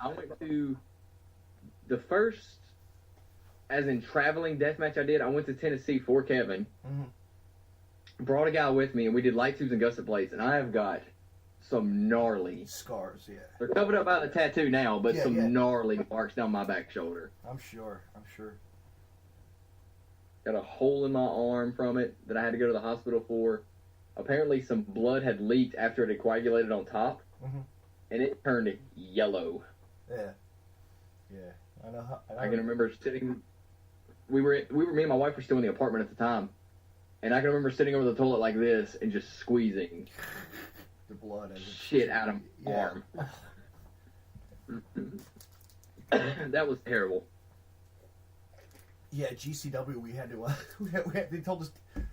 I went to the first, as in traveling deathmatch I did. I went to Tennessee for Kevin. Mm-hmm. Brought a guy with me, and we did light tubes and gusset plates, and I have got some gnarly Scars, yeah. They're covered up by the tattoo now, but Yeah, some yeah. gnarly marks down my back shoulder. I'm sure. Got a hole in my arm from it that I had to go to the hospital for. Apparently, some blood had leaked after it had coagulated on top, Mm-hmm. and it turned yellow. Yeah. Yeah. I know. I can remember sitting. Me and my wife were still in the apartment at the time, and I can remember sitting over the toilet like this and just squeezing the blood as shit out of my arm. That was terrible. Yeah, GCW. We had to. They told us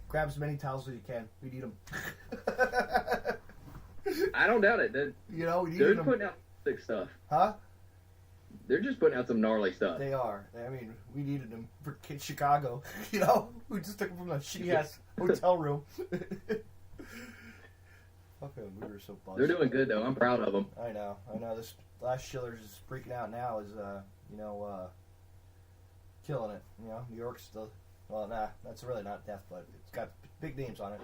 grab as many towels as you can. We need them. I don't doubt it. We need They're them. putting out sick stuff. Huh? They're just putting out some gnarly stuff. They are. I mean, we needed them for Chicago. We just took them from the shitty ass hotel room. Fucking, we were so buzzed. They're doing good though. I'm proud of them. I know. This last Schiller's is freaking out now. Is killing it. New York's still. Well, nah, that's really not death, but it's got big names on it.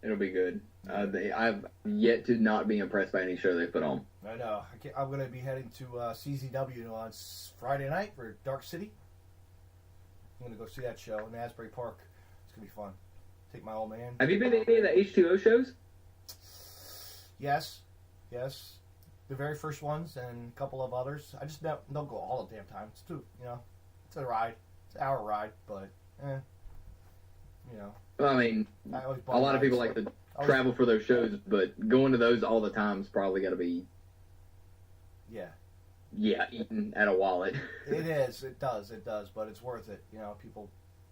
It'll be good. I've yet to not be impressed by any show they put on. I know. I'm going to be heading to CZW on Friday night for Dark City. I'm going to go see that show in Asbury Park. It's going to be fun. Take my old man. Have you been to any of the H2O shows? Yes. The very first ones and a couple of others. I just don't go all the damn time. It's too, it's a ride. It's an hour ride, but, Well, I mean, I always a lot of people like to travel for those shows, but going to those all the time is probably got to be, eating at a wallet. It is. It does. But it's worth it. People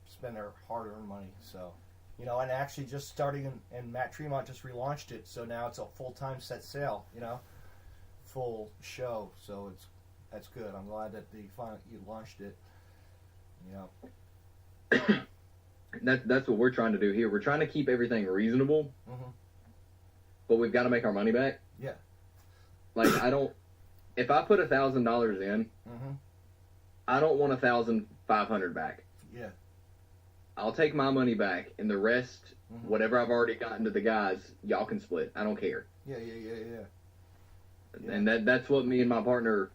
spend their hard-earned money. So, and actually just starting, and Matt Tremont just relaunched it. So now it's a full-time set sale. Full show. So that's good. I'm glad that they finally launched it. That's what we're trying to do here. We're trying to keep everything reasonable, but we've got to make our money back. Yeah. Like if I put $1,000 in, I don't want 1,500 back. Yeah. I'll take my money back, and the rest, whatever I've already gotten to the guys, y'all can split. I don't care. Yeah. And that's what me and my partner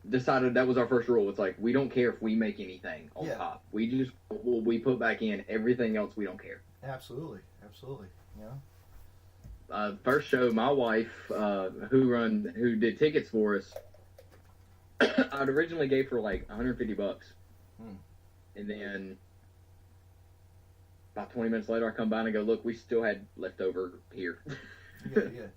decided. That was our first rule. It's like, we don't care if we make anything on top. We put back in everything else. We don't care. Absolutely. First show, my wife, who did tickets for us, I'd originally gave her like $150, and then about 20 minutes later, I come by and I go, look, we still had leftover here. Yeah.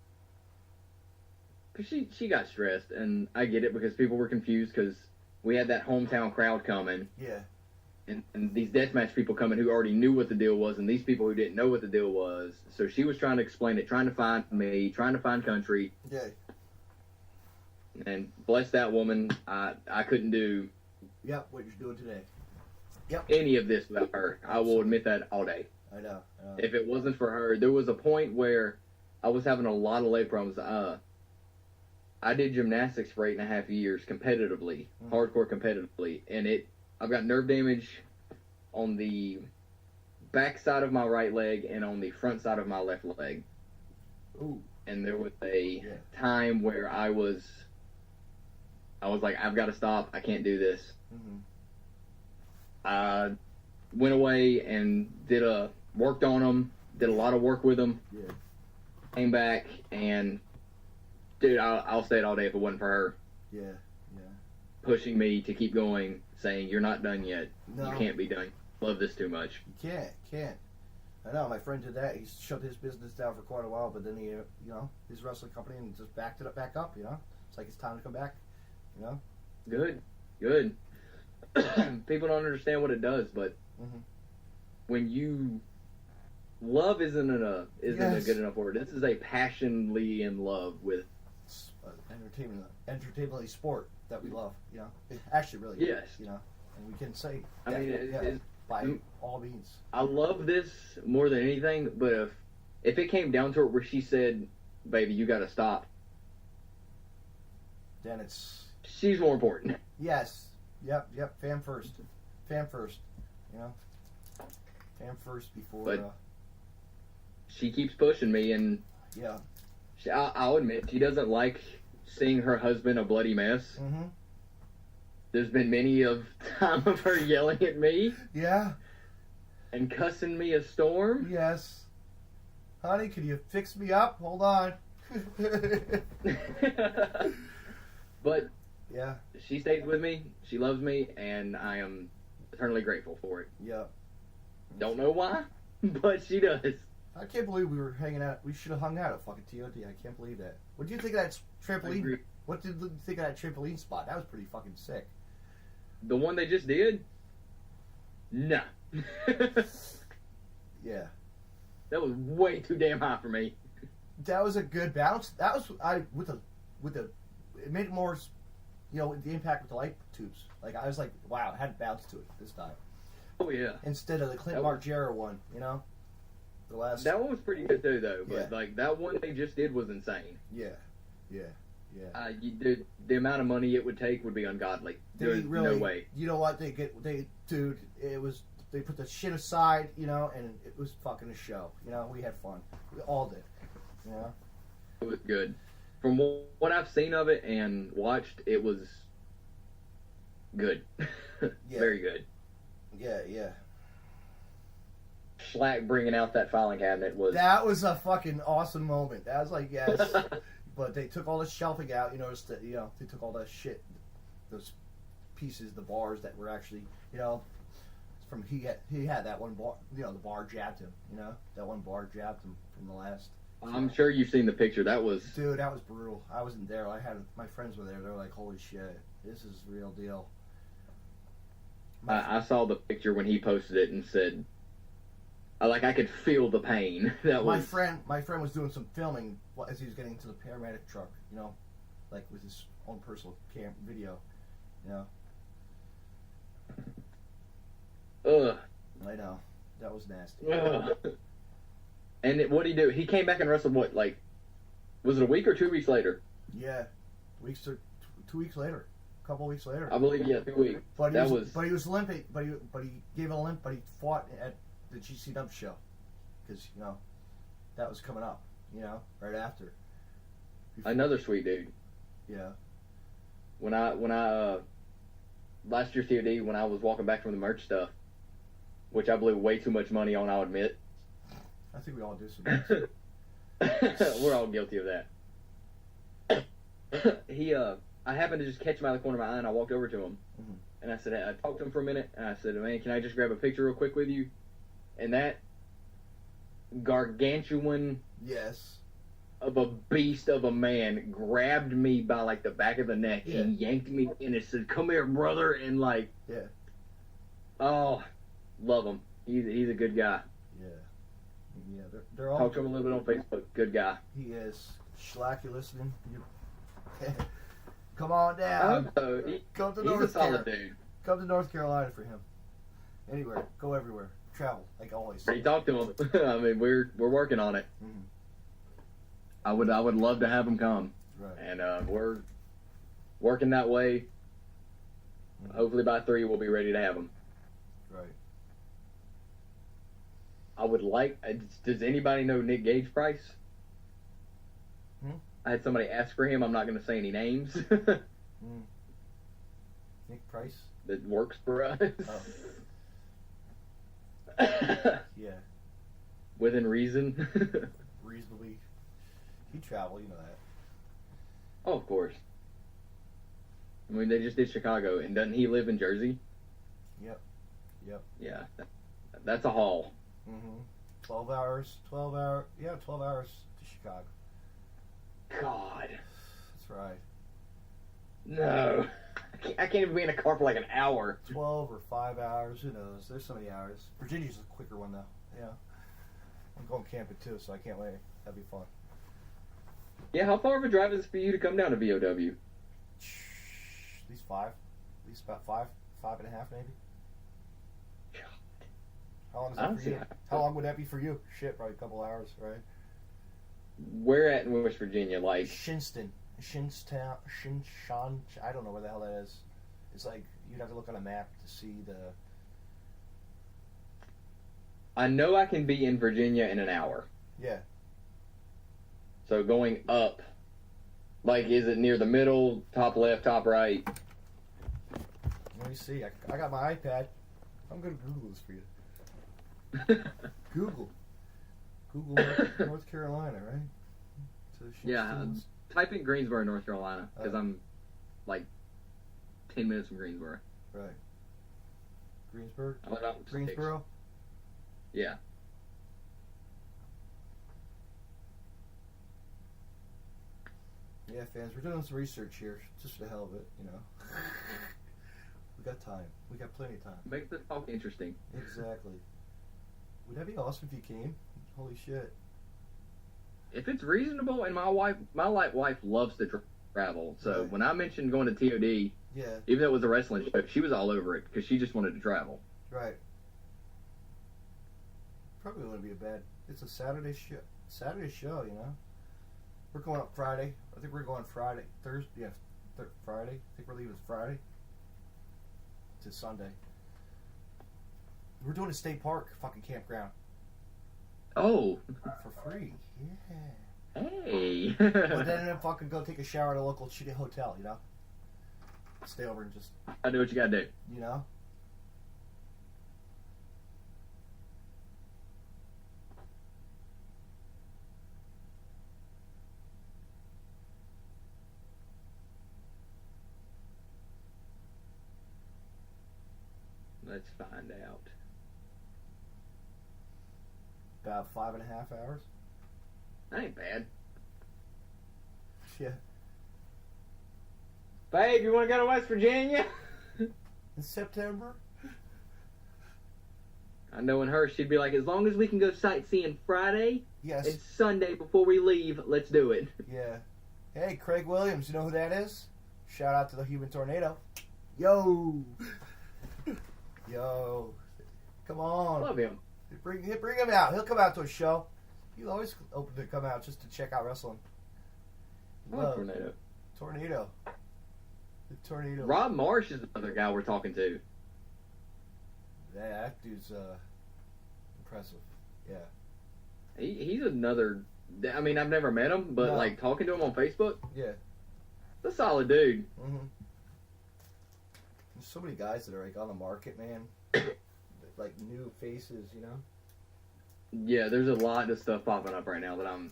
Because she got stressed, and I get it because people were confused because we had that hometown crowd coming. Yeah. And these deathmatch people coming who already knew what the deal was, and these people who didn't know what the deal was. So she was trying to explain it, trying to find me, trying to find country. Yeah. And bless that woman, I couldn't do. Yep, what you're doing today. any of this without her. I will admit that all day. I know. If it wasn't for her, there was a point where I was having a lot of leg problems. I did gymnastics for 8.5 years competitively, hardcore competitively, and I've got nerve damage on the back side of my right leg and on the front side of my left leg. Ooh. And there was a time where I was like, I've got to stop. I can't do this. I went away and worked on them, did a lot of work with them. Yeah. Came back and, dude, I'll say it all day if it wasn't for her. Yeah. Pushing me to keep going, saying, you're not done yet. No. You can't be done. Love this too much. You can't. I know, my friend did that. He shut his business down for quite a while, but then he, his wrestling company, and just backed it back up, It's like it's time to come back, Good. People don't understand what it does, but when love isn't a good enough word. This is a passionately in love with entertainment sport that we love, It actually really is, and we can say it's by all means. I love this more than anything, but if it came down to it where she said, baby, you got to stop, then she's more important. Yes. Yep. Fan first. Fan first before. But she keeps pushing me, and I'll admit she doesn't like seeing her husband a bloody mess. There's been many of time of her yelling at me. Yeah. And cussing me a storm. Yes. Honey, can you fix me up? Hold on. But yeah, she stays with me. She loves me, and I am eternally grateful for it. Yeah. Don't know why, but she does. I can't believe we were hanging out. We should have hung out at fucking TOD. I can't believe that. What do you think of that trampoline? What did you think of that trampoline spot? That was pretty fucking sick. The one they just did? No. Yeah. That was way too damn high for me. That was a good bounce. That was it made it more, the impact with the light tubes. Like I was like, wow, it had bounce to it this time. Oh yeah. Instead of the Clint Margera one, the last. That one was pretty good too, though. But like that one they just did was insane. Yeah. The amount of money it would take would be ungodly. There's no way. You know what they put the shit aside, and it was fucking a show. We had fun. We all did. It was good. From what I've seen of it and watched, it was good. Very good. Yeah. Schlack bringing out that filing cabinet was... That was a fucking awesome moment. That was like, yes. But they took all the shelving out. You notice that, they took all that shit, those pieces, the bars that were actually, from he had that one bar, the bar jabbed him, that one bar jabbed him from the last. I'm sure you've seen the picture. That was... Dude, that was brutal. I wasn't there. My friends were there. They were like, holy shit, this is the real deal. I saw the picture when he posted it and said, I could feel the pain. My friend was doing some filming as he was getting to the paramedic truck, like with his own personal video, Ugh. I know. That was nasty. Ugh. And what did he do? He came back and wrestled what, was it a week or 2 weeks later? Yeah. 2 weeks later. A couple weeks later. I believe, 2 weeks. But he was limping, but he gave it a limp, but he fought at the GC Dub show. Because, that was coming up, right after. Another sweet dude. Yeah. When I last year's TOD, when I was walking back from the merch stuff, which I blew way too much money on, I'll admit. I think we all do some. We're all guilty of that. I happened to just catch him out of the corner of my eye, and I walked over to him, and I said, I talked to him for a minute, and I said, man, can I just grab a picture real quick with you? And that gargantuan of a beast of a man grabbed me by the back of the neck and yanked me in and said, come here, brother, and oh, love him. He's a good guy. Yeah, they're all... Talk to him a little bit on Facebook. Good guy. He is. Schlack, you listening? Come on down. Come to North Carolina. He's a solid dude. Come to North Carolina for him. Anywhere. Go everywhere. Travel, like always. You talk to him. I mean, we're working on it. Mm-hmm. I would love to have him come. Right. And we're working that way. Mm-hmm. Hopefully by 3 we'll be ready to have him. Right. I would like. Does anybody know Nick Gage Price? I had somebody ask for him. I'm not going to say any names. Nick Price? That works for us. Oh. Yeah. Within reason. Reasonably. He travel, you know that. Oh, of course. I mean, they just did Chicago, and doesn't he live in Jersey? Yep. Yeah, that's a haul. 12 hours. 12 hours to Chicago. God. That's right. No. I can't even be in a car for like an hour. 12 or 5 hours, who knows? There's so many hours. Virginia's a quicker one, though. Yeah. I'm going camping, too, so I can't wait. That'll be fun. Yeah, how far of a drive is it for you to come down to VOW? At least 5. At least about 5.5 maybe. How long is that for you? How long would that be for you? Shit, probably a couple hours, right? Where at in West Virginia? Like Shinston. Shinstown. I don't know where the hell that is. It's like, you'd have to look on a map to see the... I know I can be in Virginia in an hour. Yeah. So going up, like, is it near the middle, top left, top right? Let me see. I got my iPad. I'm going to Google this for you. Google North Carolina, right? So Yeah, type in Greensboro, North Carolina, because I'm like 10 minutes from Greensboro. Right. Greensboro? Greensboro? Greensboro? Yeah. Yeah, fans, we're doing some research here, just for the hell of it, you know. We got time. We got plenty of time. Make the talk interesting. Exactly. Would that be awesome if you came? Holy shit. If it's reasonable, and my wife loves to travel, so Right. when I mentioned going to TOD, Yeah, even though it was a wrestling show, she was all over it because she just wanted to travel. right. Probably wouldn't be a bad... It's a Saturday show, you know? We're going up Friday. I think we're going Friday. Thursday? Yeah, Friday. I think we're leaving Friday to Sunday. We're doing a state park fucking campground. Oh. For free. Yeah. Hey. But then fucking go take a shower at a local shitty hotel, you know? Stay over and just, I do what you gotta do. you know? Let's find out. About 5.5 hours. That ain't bad. Yeah. Babe, you want to go to West Virginia? In September? I know in her, she'd be like, as long as we can go sightseeing Friday Yes. and Sunday before we leave, let's do it. Yeah. Hey, Craig Williams, you know who that is? Shout out to the Human Tornado. Yo! Yo. Come on. Love him. Bring him out. He'll come out to a show. He's always open to come out just to check out wrestling. Love Tornado. Tornado. The Tornado. Rob Marsh is another guy we're talking to. Yeah, that dude's impressive. Yeah. He's another... I mean, I've never met him, but, No. like, talking to him on Facebook, Yeah. he's a solid dude. Mm-hmm. There's so many guys that are, like, on the market, man. Like, new faces, you know? Yeah, there's a lot of stuff popping up right now that a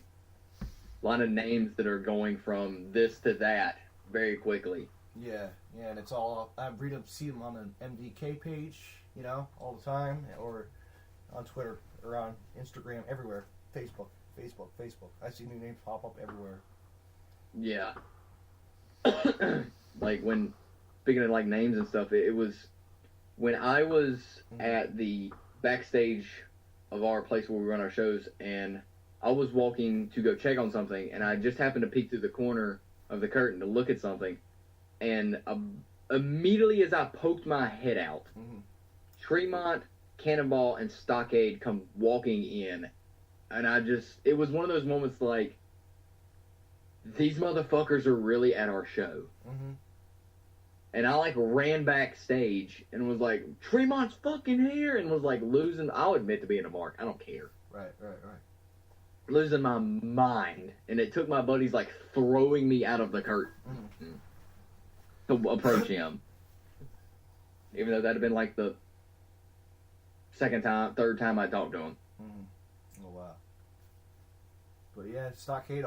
lot of names that are going from this to that very quickly. Yeah, and it's all, I see them on an MDK page, you know, all the time, or on Twitter, or on Instagram, everywhere. Facebook. I see new names pop up everywhere. Yeah. Like, when, speaking of, like, names and stuff, it was, when I was at the backstage of our place where we run our shows, and I was walking to go check on something, and I just happened to peek through the corner of the curtain to look at something, and immediately as I poked my head out, Tremont, Cannonball, and Stockade come walking in, and it was one of those moments like, these motherfuckers are really at our show. Mm-hmm. And I like ran backstage and was like, Tremont's fucking here, and was like losing. I'll admit to being a mark. I don't care. Right. Losing my mind, and it took my buddies like throwing me out of the curtain to approach him. Even though that'd have been like the third time I talked to him. Mm-hmm. Oh wow. But yeah, Stockade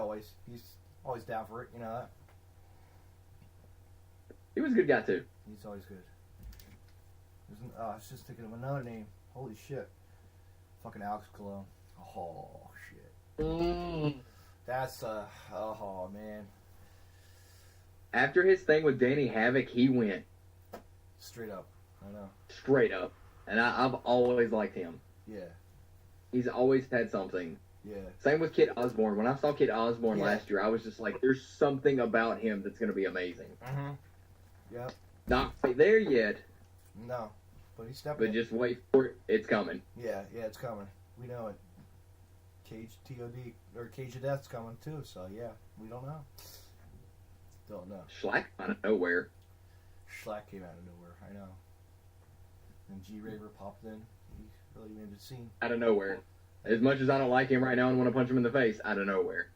he's always down for it. You know that. He was a good guy too. He's always good. I was just thinking of another name. Holy shit. Fucking Alex Colon. Oh shit. That's oh man. After his thing with Danny Havok, he went straight up. I know. Straight up. And I've always liked him. Yeah. He's always had something. Yeah. Same with Kid Osborne. When I saw Kid Osborne last year, I was just like, there's something about him that's going to be amazing. Mm-hmm. Yep. Not quite there yet. No. But he's stepping But just wait for it. It's coming. Yeah, it's coming. We know it. Cage of Death's coming too, so yeah, we don't know. Don't know. Schlack out of nowhere. Schlack came out of nowhere, I know. And G-Raver popped in. He really made the scene. Out of nowhere. As much as I don't like him right now and want to punch him in the face, out of nowhere.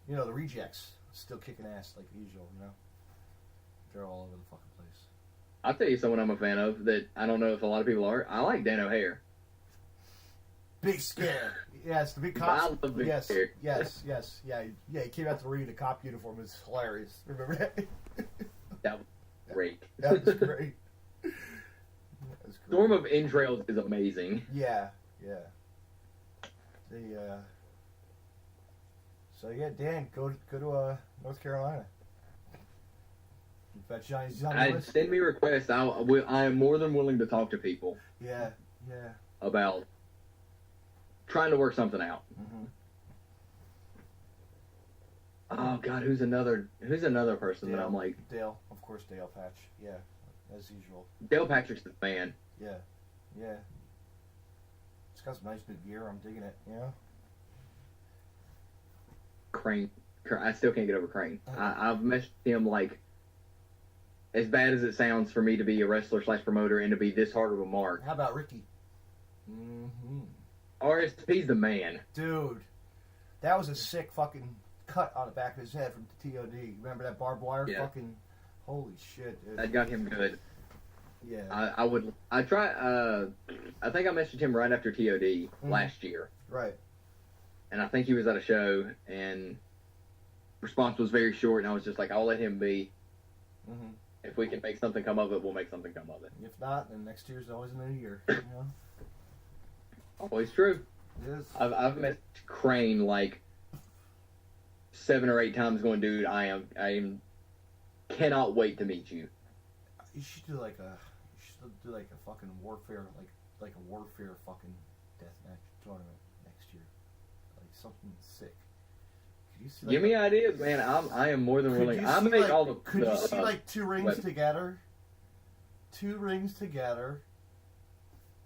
You know, the Rejects still kicking ass like usual, you know? They're all over the fucking place. I'll tell you someone I'm a fan of that I don't know if a lot of people are. I like Dan O'Hare. Big Scare. Yes, the big I cop. love Big Yes, Scare. yes. Yeah, he came out to read the cop uniform. It was hilarious. Remember that? That was great. That was great. That was great. Storm of Entrails is amazing. Yeah. So yeah, Dan, go to North Carolina. Bet Johnny's on the list. Send me requests. I am more than willing to talk to people. Yeah. About trying to work something out. Mm-hmm. Oh God, who's another person that I'm like? Dale, of course, Dale Patch. Yeah, as usual. Dale Patrick's the man. Yeah. It's got some nice new gear. I'm digging it. Yeah. Crane. I still can't get over Crane. I've messed him like. As bad as it sounds for me to be a wrestler / promoter and to be this hard of a mark. How about Ricky? Mm-hmm. RSP's the man. Dude, that was a sick fucking cut on the back of his head from the TOD. Remember that barbed wire? Yeah. Fucking, holy shit, dude. That got him good. Yeah. I think I messaged him right after TOD last year. Right. And I think he was at a show, and response was very short, and I was just like, I'll let him be. Mm-hmm. If we can make something come of it, we'll make something come of it. If not, then next year's always a new year. You know? Always true. It is. I've met Crane like 7 or 8 times going, dude, I cannot wait to meet you. You should do like a fucking warfare, like a warfare fucking deathmatch tournament next year. Like something sick. Could you see, Give me ideas, man. I am more than willing. I make all the. Could you see like 2 rings together? 2 rings together.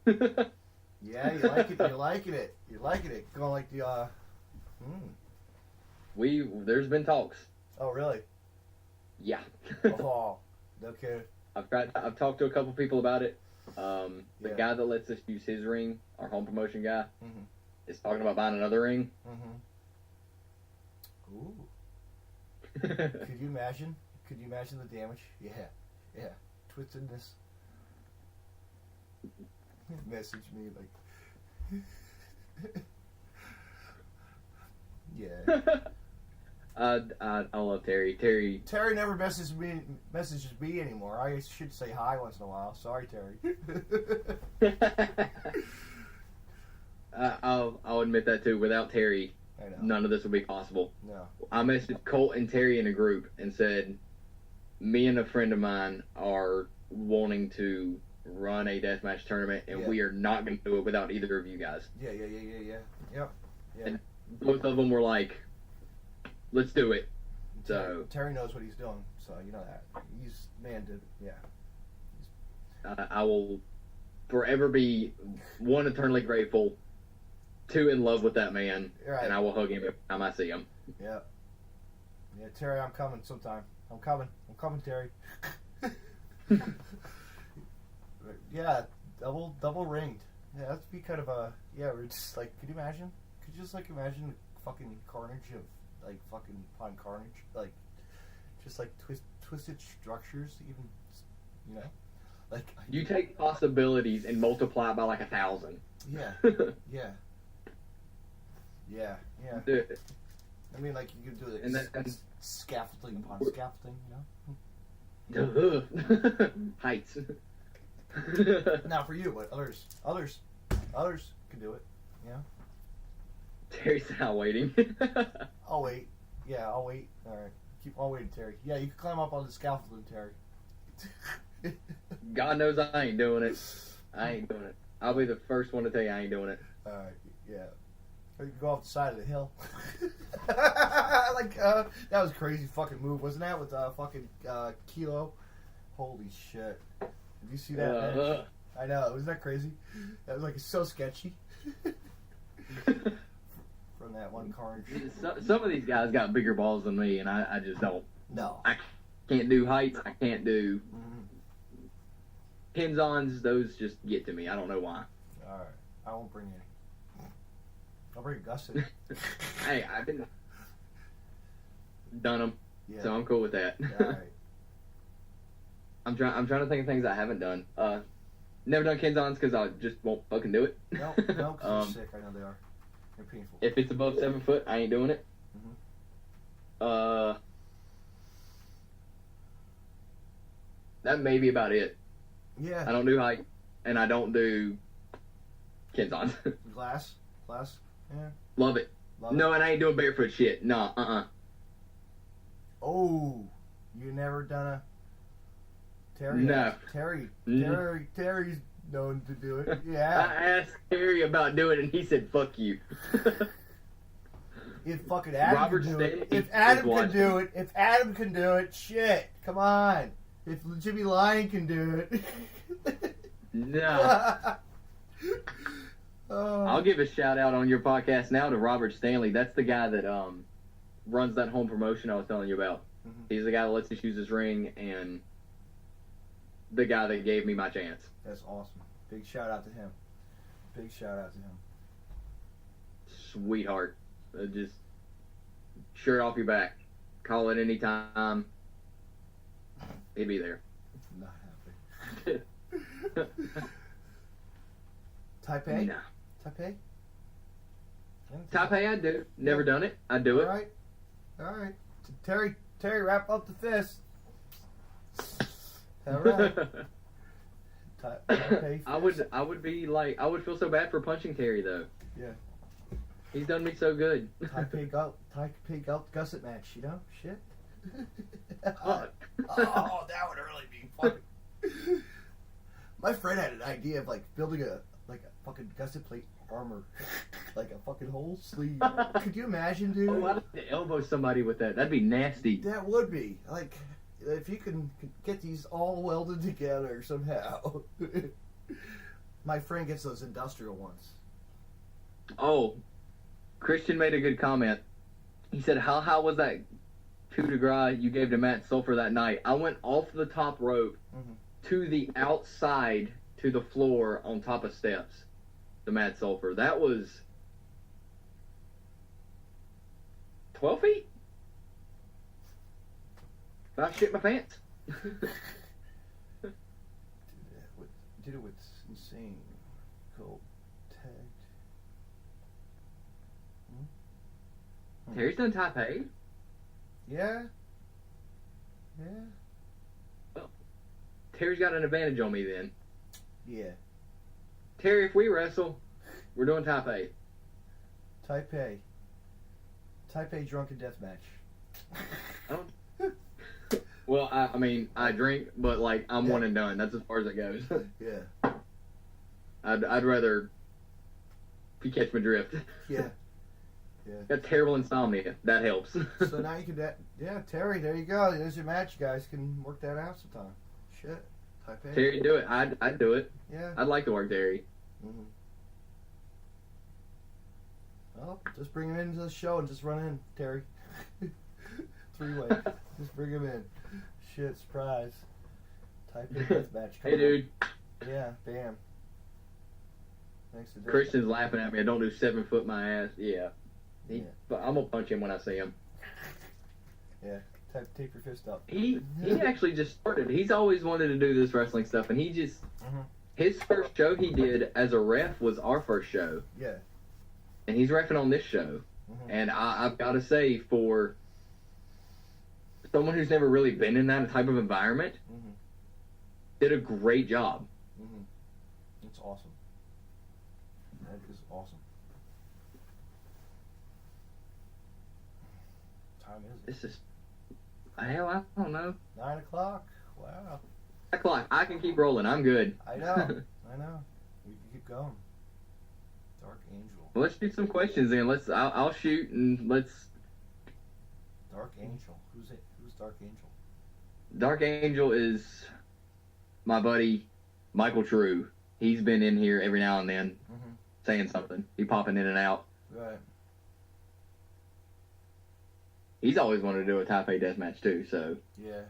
Yeah, you like it. You're liking it. You're liking it. Going like the. There's been talks. Oh really? Yeah. Oh, okay. I've talked to a couple people about it. The guy that lets us use his ring, our home promotion guy, is talking about buying another ring. Ooh. Could you imagine? Could you imagine the damage? Yeah. Twistedness. Message me like. Yeah. I love Terry. Terry never messages me anymore. I should say hi once in a while. Sorry, Terry. I'll admit that too. Without Terry, none of this would be possible. No. I messaged Colt and Terry in a group and said, me and a friend of mine are wanting to run a deathmatch tournament, and we are not going to do it without either of you guys. Yeah. Yep. Yeah. And both of them were like, let's do it. So Terry knows what he's doing, so you know that. He's man, dude. Yeah. I will forever be, one, eternally grateful, two, in love with that man, Right. and I will hug him every time I see him. Yeah. Yeah, Terry, I'm coming sometime. I'm coming, Terry. Yeah, double ringed. Yeah, that'd be kind of a, yeah, we're just like, could you just like imagine the fucking carnage of, like, fucking upon carnage? Like, just like twisted structures, even, you know? Like, You take possibilities and multiply it by like 1,000. yeah, yeah. Yeah, yeah. Dude, I mean, like, you could do it, And that- scaffolding upon scaffolding, you know? heights. Not for you, but others can do it. Terry's not waiting. I'll wait. Yeah, I'll wait. All right, I'll wait, Terry. Yeah, you can climb up on the scaffolding, Terry. God knows I ain't doing it. I'll be the first one to tell you I ain't doing it. All right, yeah. Or you can go off the side of the hill. Like, that was a crazy fucking move, wasn't that? With fucking Kilo. Holy shit! Did you see that? Man? I know. Wasn't that crazy? That was like so sketchy. From that one carnage. Some of these guys got bigger balls than me, and I just don't. No. I can't do heights. I can't do Mm-hmm. pins-ons. Those just get to me. I don't know why. All right, I won't bring any. I'll bring Gus in. Hey, I've been done them, Yeah. so I'm cool with that. All right. I'm trying to think of things I haven't done. Never done pins-ons because I just won't fucking do it. No, 'cause they're sick. I know they are. They're painful. If it's above 7 foot, I ain't doing it. Mhm. That may be about it. Yeah. I don't do height, and I don't do pins-ons. Glass. Yeah. Love it. Love No, it. and I ain't doing barefoot shit. No, Oh, you never done a Terry? No. Terry's known to do it. I Yeah. asked Terry about doing it, and he said, "Fuck you." If fucking Adam Robert can do it. Stanley If is Adam can watching. do it. If Adam can do it. Shit. Come on. If Jimmy Lyon can do it. No. Oh. I'll give a shout out on your podcast now to Robert Stanley. That's the guy that runs that home promotion I was telling you about. Mhm. He's the guy that lets us use his ring, and the guy that gave me my chance. That's awesome. Big shout out to him. Sweetheart. Just shirt off your back. Call it any time. He'd be there. Not happy. Taipei? No. Taipei? Taipei, I do. Never done it. I do it. All right. Terry, wrap up the fist. All right. Taipei I would be like, I would feel so bad for punching Terry though. Yeah. He's done me so good. Taipei gusset match, you know? Shit. Fuck. Oh, that would really be fucking. My friend had an idea of like building a fucking gusset plate armor, like a fucking whole sleeve. Could you imagine, dude? Oh, I'd have to elbow somebody with that. That'd be nasty. That would be like if you can get these all welded together somehow. My friend gets those industrial ones. Oh, Christian made a good comment. He said, how high was that coup de grace you gave to Matt Sulphur that night? I went off the top rope Mhm. to the outside to the floor on top of steps to Matt Sulphur. That was 12 feet? About shit my pants. Did it with insane cold tagged. Terry's done Taipei. Yeah. Terry's got an advantage on me then. Yeah. Terry, if we wrestle, we're doing Taipei. Taipei drunken death match. Well, I mean, I drink, but like I'm one and done. That's as far as it goes. Yeah. I'd rather if you catch my drift. Yeah. Got terrible insomnia. That helps. So now you can, Terry, there you go. There's your match. You guys can work that out sometime. Shit. Taipei. Terry, do it. I'd do it. Yeah. I'd like to work Terry. Mm-hmm. Well, just bring him into the show and just run in, Terry. 3-way. Just bring him in. Shit, surprise. Taipei deathmatch. Hey, dude. Yeah, bam. Thanks to Dave. Christian's laughing at me. I don't do 7 foot my ass. Yeah. But I'm gonna punch him when I see him. Yeah. Take your fist up. He actually just started. He's always wanted to do this wrestling stuff, and he just his first show he did as a ref was our first show. Yeah. And he's reffing on this show, and I've got to say, for someone who's never really been in that type of environment, did a great job. That's awesome. That is awesome. What time is it? This is hell. I don't know. 9 o'clock. Wow. 9 o'clock. I can keep rolling. I'm good. I know. I know. We can keep going. Dark Angel. Well, let's do some questions then. I'll shoot and let's. Dark Angel. Who's it? Who's Dark Angel? Dark Angel is my buddy Michael True. He's been in here every now and then saying something. He popping in and out. Right. He's always wanted to do a Taipei deathmatch too. So Yeah.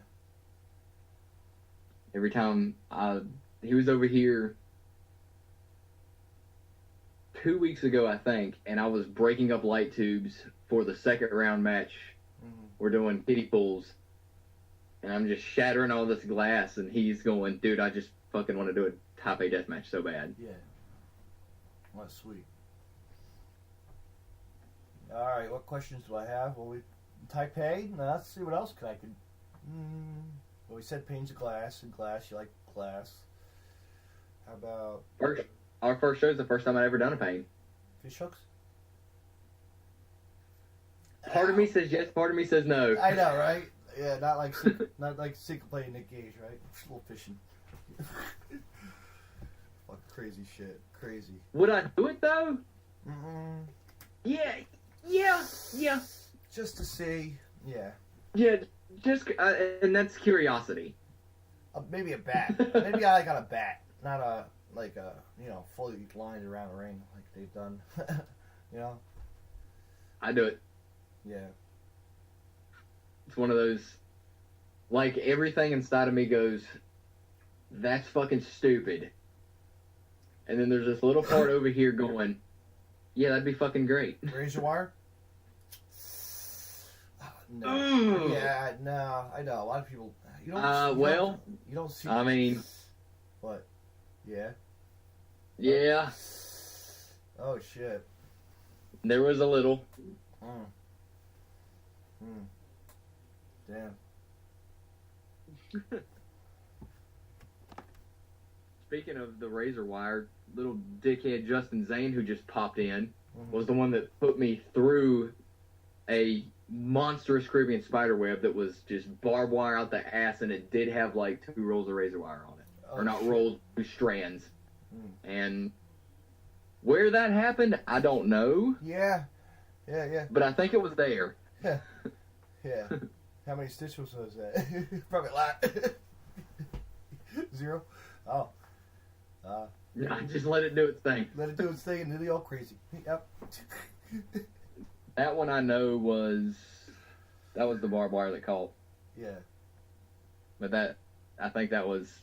every time he was over here 2 weeks ago, I think, and I was breaking up light tubes for the second round match. We're doing kiddie pools, and I'm just shattering all this glass, and he's going, dude, I just fucking want to do a Taipei deathmatch so bad. Yeah. Well, that's sweet. All right, what questions do I have? Well, Taipei. Now, let's see what else I could. Well, we said panes of glass and glass. You like glass. How about Our first show is the first time I'd ever done a pane. fish hooks? Part of me says yes, part of me says no. I know, right? Yeah, not like single play Nick Gage, right? Just a little fishing. Fuck, crazy shit. Crazy. Would I do it though? Yeah. Just to see, yeah. Yeah, just and that's curiosity. Maybe a bat. Maybe I got a bat, not a fully lined around the ring like they've done. You know. I do it. Yeah. It's one of those, like, everything inside of me goes, that's fucking stupid. And then there's this little part over here going, yeah, that'd be fucking great. Razor wire? No. Yeah, no. I know. A lot of people. You don't see. I mean. What? Yeah? Yeah. Oh, shit. There was a little. Damn. Speaking of the razor wire, little dickhead Justin Zane, who just popped in, was the one that put me through a monstrous Caribbean spider web that was just barbed wire out the ass, and it did have like 2 rolls of razor wire on it. Or not rolls, 2 strands. And where that happened, I don't know. Yeah. But I think it was there. Yeah. How many stitches was that? Probably a lot. 0? Oh. I just let it do its thing. Let it do its thing and do the all crazy. Yep. That one I know was the barbed wire that caught. Yeah. But I think that was.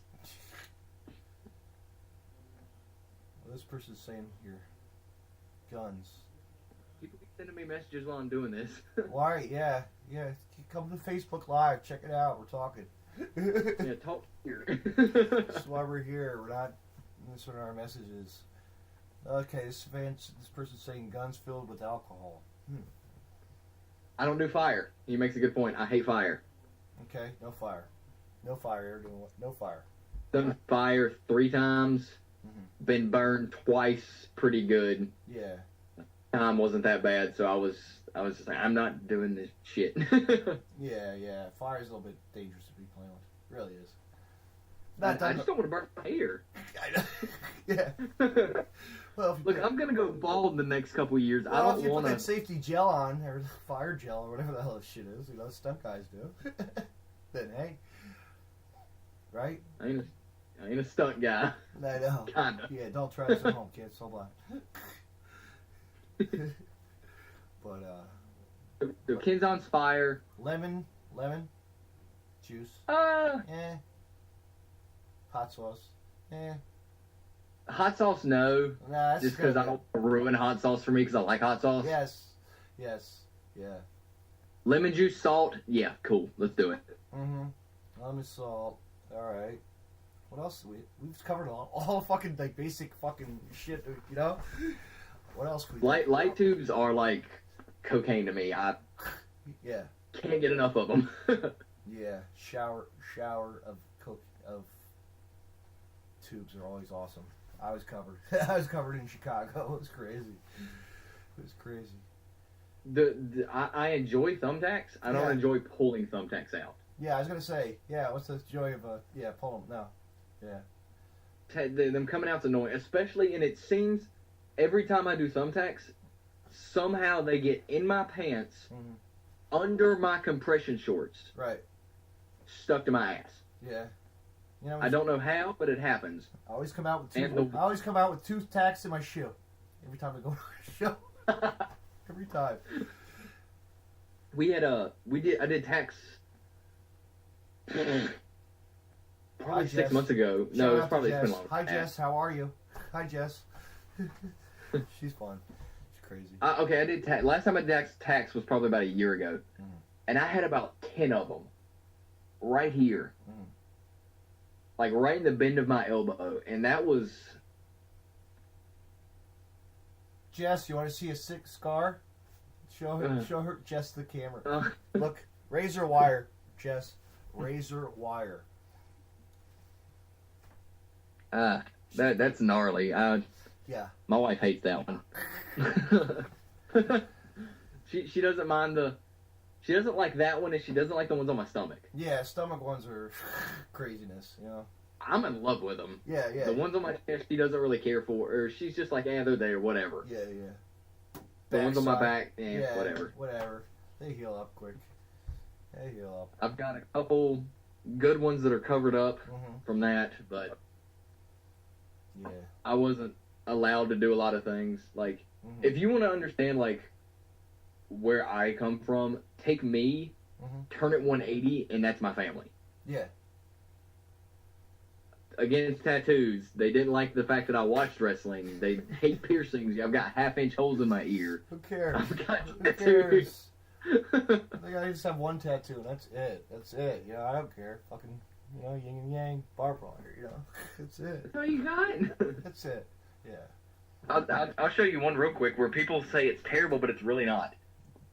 Well, this person's saying here, guns. People keep sending me messages while I'm doing this. Why? Yeah. Come to Facebook Live. Check it out. We're talking. Yeah, talk here. That's why we're here. We're not missing our messages. Okay, this person's saying guns filled with alcohol. I don't do fire. He makes a good point. I hate fire. Okay, no fire. No fire. You're doing what? No fire. Done fire 3 times. Been burned twice. Pretty good. Yeah. Time wasn't that bad, so I was just like, I'm not doing this shit. Yeah. Fire's a little bit dangerous to be playing with. It really is. I just don't want to burn my hair. I know. Yeah. Well, look, I'm gonna go bald in the next couple of years. Well, I don't if you want put that safety gel on, or fire gel, or whatever the hell this shit is, stunt guys do. Then hey, right? I ain't a stunt guy. I know. Kinda. Yeah, don't try this at home, kids. Hold on. But So Kenzon's fire. lemon juice. Eh. Hot sauce. Eh. Hot sauce, no. Nah, that's Just because I don't ruin hot sauce for me because I like hot sauce. Yes. Yeah. Lemon juice, salt. Yeah, cool. Let's do it. Lemon salt. All right. What else? We've covered all fucking like basic fucking shit. You know. What else? Light tubes are like cocaine to me. I can't get enough of them. Yeah. Shower of tubes are always awesome. I was covered. I was covered in Chicago. It was crazy. I enjoy thumbtacks. I don't enjoy pulling thumbtacks out. Yeah, I was gonna say. Yeah, what's the joy of pull them? No. Yeah. Them coming out's annoying, especially, and it seems every time I do thumbtacks, somehow they get in my pants, under my compression shorts, Right. stuck to my ass. Yeah. You know, I don't know how, but it happens. I always come out with two tacks in my shoe every time I go to a show. Every time. I did tacks probably 6 months ago. No, it's probably been long. Hi Jess, how are you? Hi Jess. She's fun. She's crazy. Okay, I did tacks. Last time I did tacks was probably about a year ago, and I had about 10 of them right here. Like right in the bend of my elbow, and that was. Jess, you want to see a sick scar? Show her Jess the camera. Look, razor wire, Jess, razor wire. That's gnarly. Yeah. My wife hates that one. She doesn't mind she doesn't like that one, and she doesn't like the ones on my stomach. Yeah, stomach ones are craziness, you know. I'm in love with them. Yeah. The ones on my chest, she doesn't really care for, or she's just like, they're there, whatever. Yeah. The ones on my back, whatever. Whatever. They heal up quick. They heal up. I've got a couple good ones that are covered up from that, but I wasn't allowed to do a lot of things. Like, if you want to understand, like, where I come from, take me, turn it 180, and that's my family. Yeah. Against tattoos, they didn't like the fact that I watched wrestling. They hate piercings. I've got half-inch holes in my ear. Who cares? I've got Who cares? I think I just have one tattoo, and that's it. You know, I don't care. Fucking, you know, yin and yang, barbed wire, you know. That's it. That's all you got? That's it. Yeah. I'll show you one real quick where people say it's terrible, but it's really not.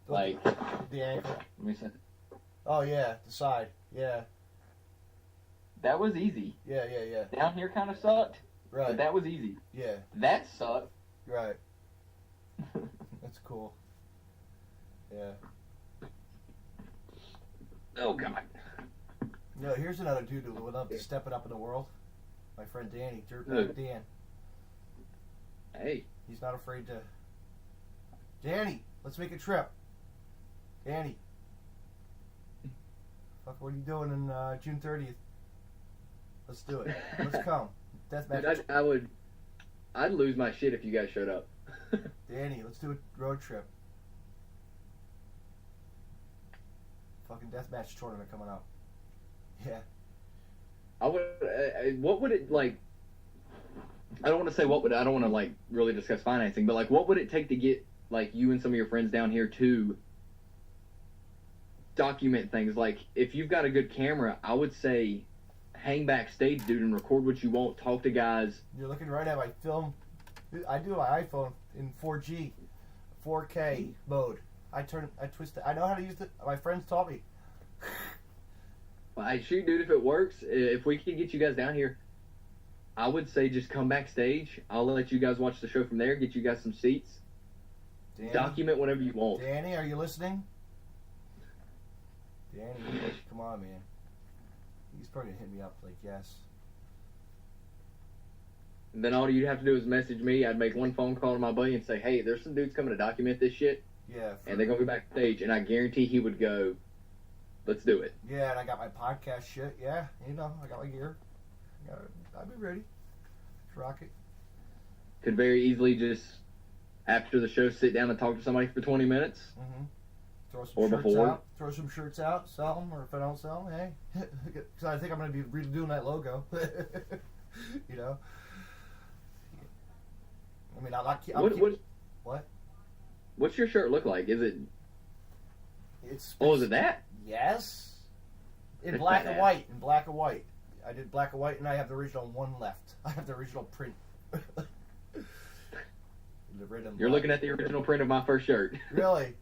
Like the ankle. Let me see. Oh yeah, the side. Yeah. That was easy. Yeah. Down here kind of sucked. Right. But that was easy. Yeah. That sucked. Right. That's cool. Yeah. Oh God. No, here's another dude who would love to step it up in the world. My friend Danny, Dirtbag Dan. Hey. He's not afraid to. Danny, let's make a trip. Danny. Fuck, what are you doing on June 30th? Let's do it. Let's come. Deathmatch. I'd lose my shit if you guys showed up. Danny, let's do a road trip. Fucking deathmatch tournament coming up. Yeah. I would. What would it like? I don't want to say what would. I don't want to like really discuss financing, but like, what would it take to get like you and some of your friends down here to document things? Like, if you've got a good camera, I would say hang backstage, dude, and record what you want. Talk to guys. You're looking right at my film. I do my iPhone in 4G, 4K mode. I twist it. I know how to use it. My friends taught me. Well, shoot, dude, if it works, if we can get you guys down here, I would say just come backstage. I'll let you guys watch the show from there, get you guys some seats. Danny, document whatever you want. Danny, are you listening? Danny, come on, man. He's probably going to hit me up like, yes. And then all you'd have to do is message me. I'd make one phone call to my buddy and say, hey, there's some dudes coming to document this shit. Yeah. And they're going to be backstage, and I guarantee he would go, let's do it. Yeah, and I got my podcast shit. Yeah, you know, I got my gear. I'd be ready. Let's rock it. Could very easily just, after the show, sit down and talk to somebody for 20 minutes. Mm-hmm. Throw some Or shirts before. out. Throw some shirts out. Sell them, or if I don't sell them, hey. Because I think I'm going to be redoing that logo. You know. I mean, what? What's your shirt look like? Is it? It's. Oh, is it that? Yes. In It's black and badass. white. In black and white. I did black and white, and I have the original one left. I have the original print. The red and You're black. looking at the original print of my first shirt. Really?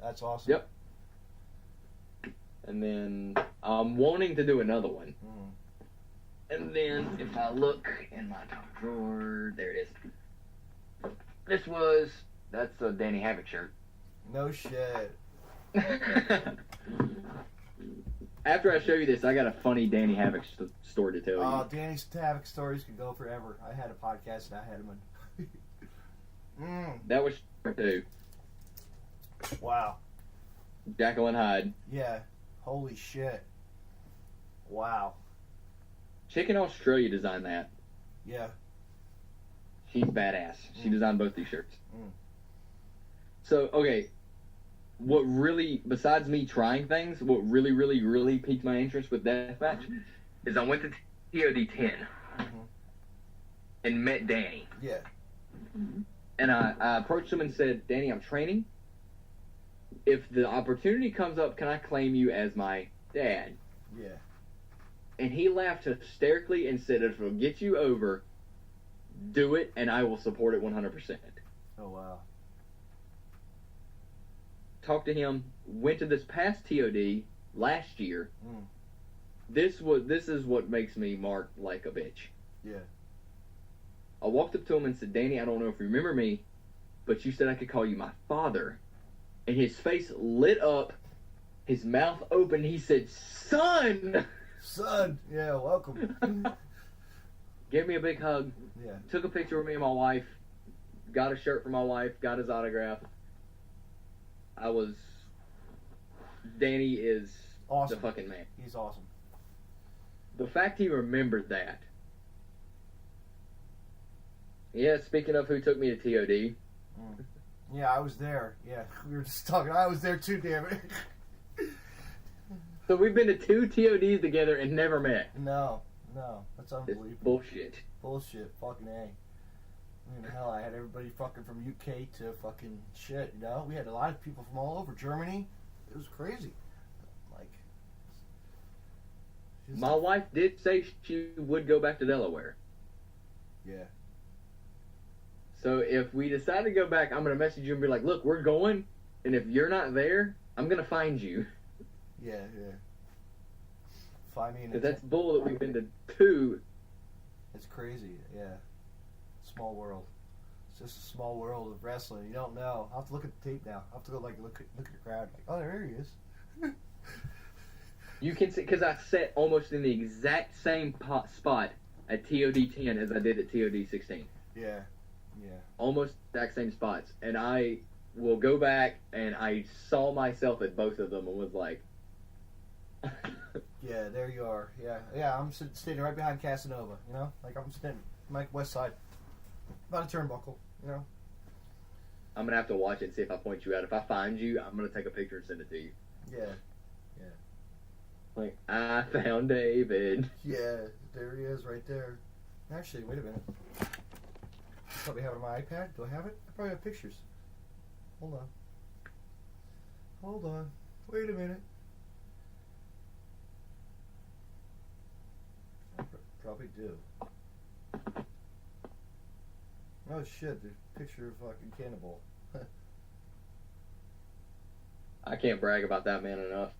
That's awesome. Yep. And then I'm wanting to do another one. Mm. And then if I look in my top drawer, there it is. That's a Danny Havok shirt. No shit. After I show you this, I got a funny Danny Havok story to tell you. Oh, Danny's Havok stories can go forever. I had a podcast and I had him on. That was too. Wow. Jekyll and Hyde. Yeah. Holy shit. Wow. Chick in Australia designed that. Yeah. She's badass. She designed both these shirts. Mm. So, okay. What really, besides me trying things, what really, really, really piqued my interest with Deathmatch is I went to TOD 10 and met Danny. Yeah. And I approached him and said, Danny, I'm training. If the opportunity comes up, can I claim you as my dad? Yeah. And he laughed hysterically and said, if it'll get you over, do it, and I will support it 100%. Oh, wow. Talked to him, went to this past TOD last year. Mm. This is what makes me Mark like a bitch. Yeah. I walked up to him and said, Danny, I don't know if you remember me, but you said I could call you my father. And his face lit up, his mouth opened, he said, son! Son! Yeah, welcome. Gave me a big hug, Yeah. took a picture with me and my wife, got a shirt for my wife, got his autograph. Danny is Awesome. the fucking man. He's awesome. The fact he remembered that. Yeah, speaking of who took me to TOD. Mm. Yeah, I was there. Yeah, we were just talking. I was there too, damn it. So we've been to 2 TODs together and never met. No, that's It's unbelievable. bullshit. Bullshit, fucking A. I mean, hell, I had everybody fucking from UK to fucking shit, you know? We had a lot of people from all over Germany. It was crazy. Like, just My wife did say she would go back to Delaware. yeah. So if we decide to go back, I'm going to message you and be like, look, we're going, and if you're not there, I'm going to find you. Yeah. Find me in Because that's bull that we've been to 2. It's crazy, yeah. Small world. It's just a small world of wrestling. You don't know. I'll have to look at the tape now. I'll have to go look at the crowd. Like, oh, there he is. You can see, because I sat almost in the exact same spot at TOD 10 as I did at TOD 16. Yeah. Almost exact same spots. And I will go back, and I saw myself at both of them and was like... Yeah, there you are. Yeah. I'm standing right behind Casanova. You know, like I'm standing Mike West Side, about a turnbuckle. You know. I'm gonna have to watch it and see if I point you out. If I find you, I'm gonna take a picture and send it to you. Yeah. Like, I found David. Yeah, there he is, right there. Actually, wait a minute. I probably have it on my iPad. Do I have it? I probably have pictures. Hold on. Wait a minute. I probably do. Oh shit, there's a picture of fucking Cannibal. I can't brag about that man enough.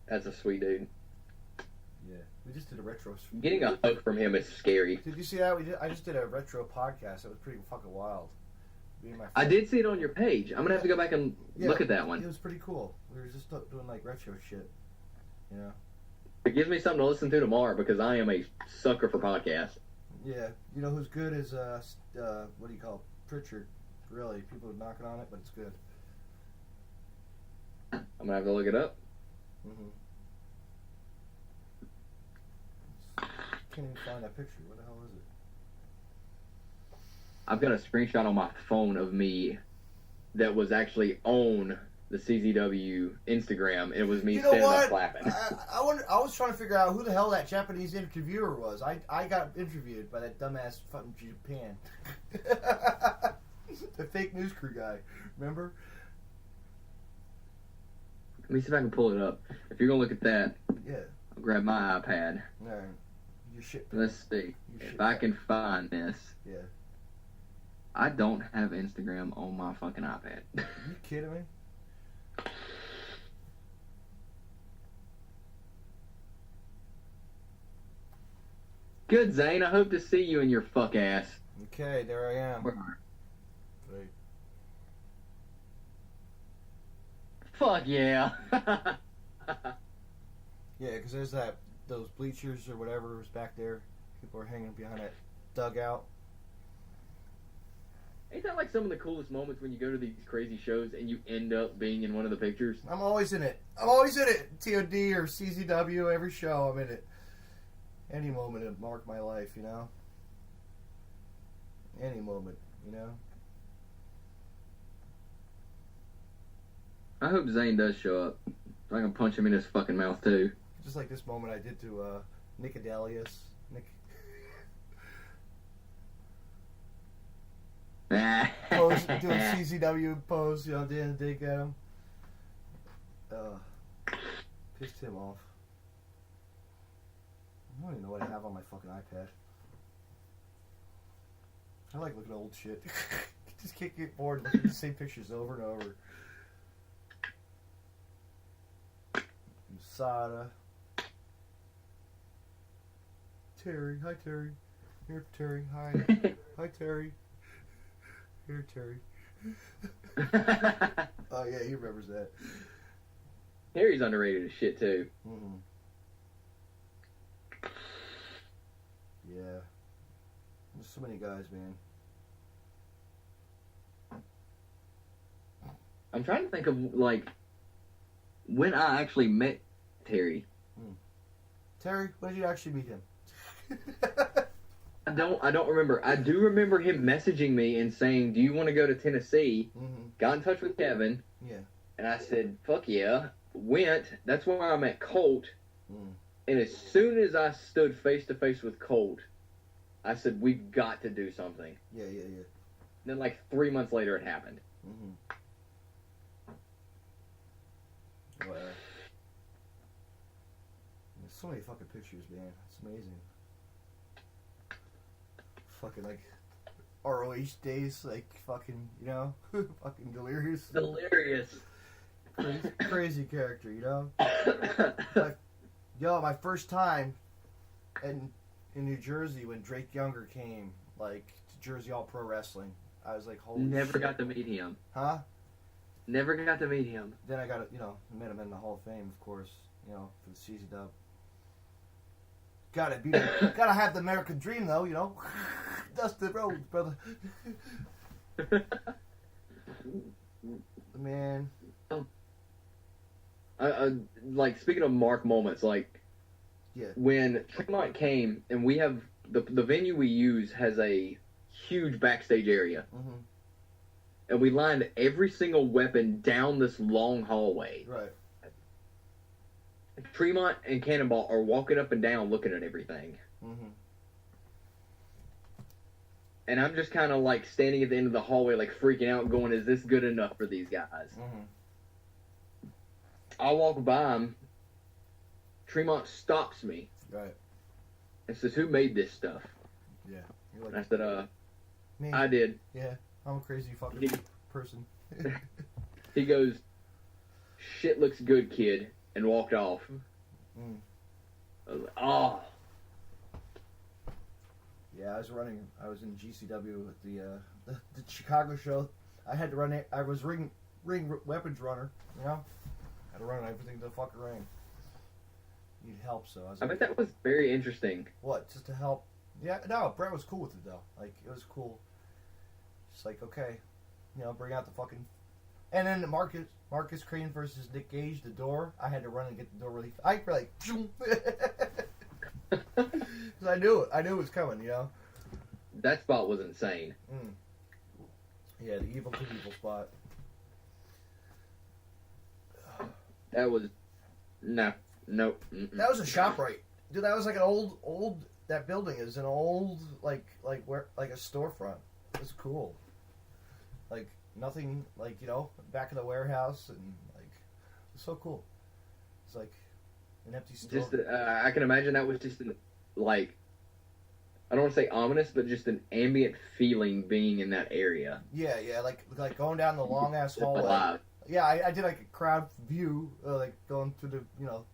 That's a sweet dude. Yeah, we just did a retro. Getting a hug from him is scary. Did you see that? I just did a retro podcast. It was pretty fucking wild. Me and my I friend- did see it on your page. I'm gonna have to go back and look at that It one. was pretty cool. We were just doing like retro shit. You know? It gives me something to listen to tomorrow because I am a sucker for podcasts. Yeah. You know who's good is what do you call it? Pritchard. Really, people are knocking on it, but it's good. I'm gonna have to look it up. Mm-hmm. can't even find that picture. What the hell is it? I've got a screenshot on my phone of me that was actually on the CZW Instagram. It was me You know standing what? up clapping. I was trying to figure out who the hell that Japanese interviewer was. I got interviewed by that dumbass fucking Japan. The fake news crew guy. Remember? Let me see if I can pull it up. If you're gonna look at that, Yeah. I'll grab my iPad. Alright. Your shit. Let's see if I can find this. Yeah. I don't have Instagram on my fucking iPad. Are you kidding me? Good, Zane. I hope to see you in your fuck ass. Okay, there I am. Where are Right. Fuck yeah. Yeah, because there's those bleachers or whatever was back there. People are hanging behind that dugout. Ain't that like some of the coolest moments when you go to these crazy shows and you end up being in one of the pictures? I'm always in it. I'm always in it. TOD or CZW, every show I'm in it. Any moment it marked my life, you know? Any moment, you know? I hope Zane does show up. So I can punch him in his fucking mouth too. Just like this moment I did to Nick Adelius. Nick. Pose, doing CZW pose, you know, didn't dig at him. Pissed him off. I don't even know what I have on my fucking iPad. I like looking at old shit. Just can't get bored looking at the same pictures over and over. Masada. Terry. Hi, Terry. Here, Terry. Hi. Hi, Terry. Here, Terry. Oh, yeah, he remembers that. Harry's underrated as shit too. Mm-hmm. Yeah. There's so many guys, man. I'm trying to think of like when I actually met Terry. Terry, when did you actually meet him? I don't remember. I do remember him messaging me and saying, "Do you want to go to Tennessee?" Mm-hmm. Got in touch with Kevin. Yeah. And I said, "Fuck yeah." Went. That's where I met Colt. Mm. And as soon as I stood face to face with Colt, I said, "We've got to do something." Yeah. And then like 3 months later, it happened. Mm-hmm. Wow. There's so many fucking pictures, man. It's amazing. Fucking like ROH days, like fucking, you know, fucking delirious. Delirious. Crazy character, you know. My first time in New Jersey when Drake Younger came, like to Jersey All Pro Wrestling, I was like, holy Never shit. got to meet him. Huh? Never got to meet him. Then I got, met him in the Hall of Fame, of course, for the CZW. Gotta have the American dream, though, you know. Dust the roads, brother. Man. Like, speaking of mark moments, like, Yeah. when Tremont came, and we have, the venue we use has a huge backstage area. Mm-hmm. And we lined every single weapon down this long hallway. Right. Tremont and Cannonball are walking up and down looking at everything. Mm-hmm. And I'm just kind of like standing at the end of the hallway, like freaking out, going, "Is this good enough for these guys?" Mm-hmm. I walk by him. Tremont stops me Right. and says, "Who made this stuff?" Yeah. You're And I like, said, me. "I did." Yeah. I'm a crazy fucking person. He goes, "Shit looks good, kid," and walked off. Mm. I was like, "Oh." Yeah, I was in GCW at the Chicago show. I had to run it. I was ring weapons runner, you know? I had to run everything to the fucking ring. Need help, so I was I like, bet that was very interesting. what, just to help? Yeah, no, Brett was cool with it, though. Like, it was cool. Just like, okay, bring out the fucking... And then Marcus Crane versus Nick Gage, the door. I had to run and get the door really... I like... I knew it. I knew it was coming, you know? That spot was insane. Yeah, the evil Knievel spot. That was... No. Nope. Mm-mm. That was a ShopRite. Dude, that was like an old... That building is an old, like a storefront. It was cool. Like, nothing, like, you know, back of the warehouse, and, like, it was so cool. It's like an empty store. Just, I can imagine that was just, like... I don't want to say ominous, but just an ambient feeling being in that area. Yeah, like going down the long ass hallway. Alive. Yeah, I did like a crowd view, like going through the, you know,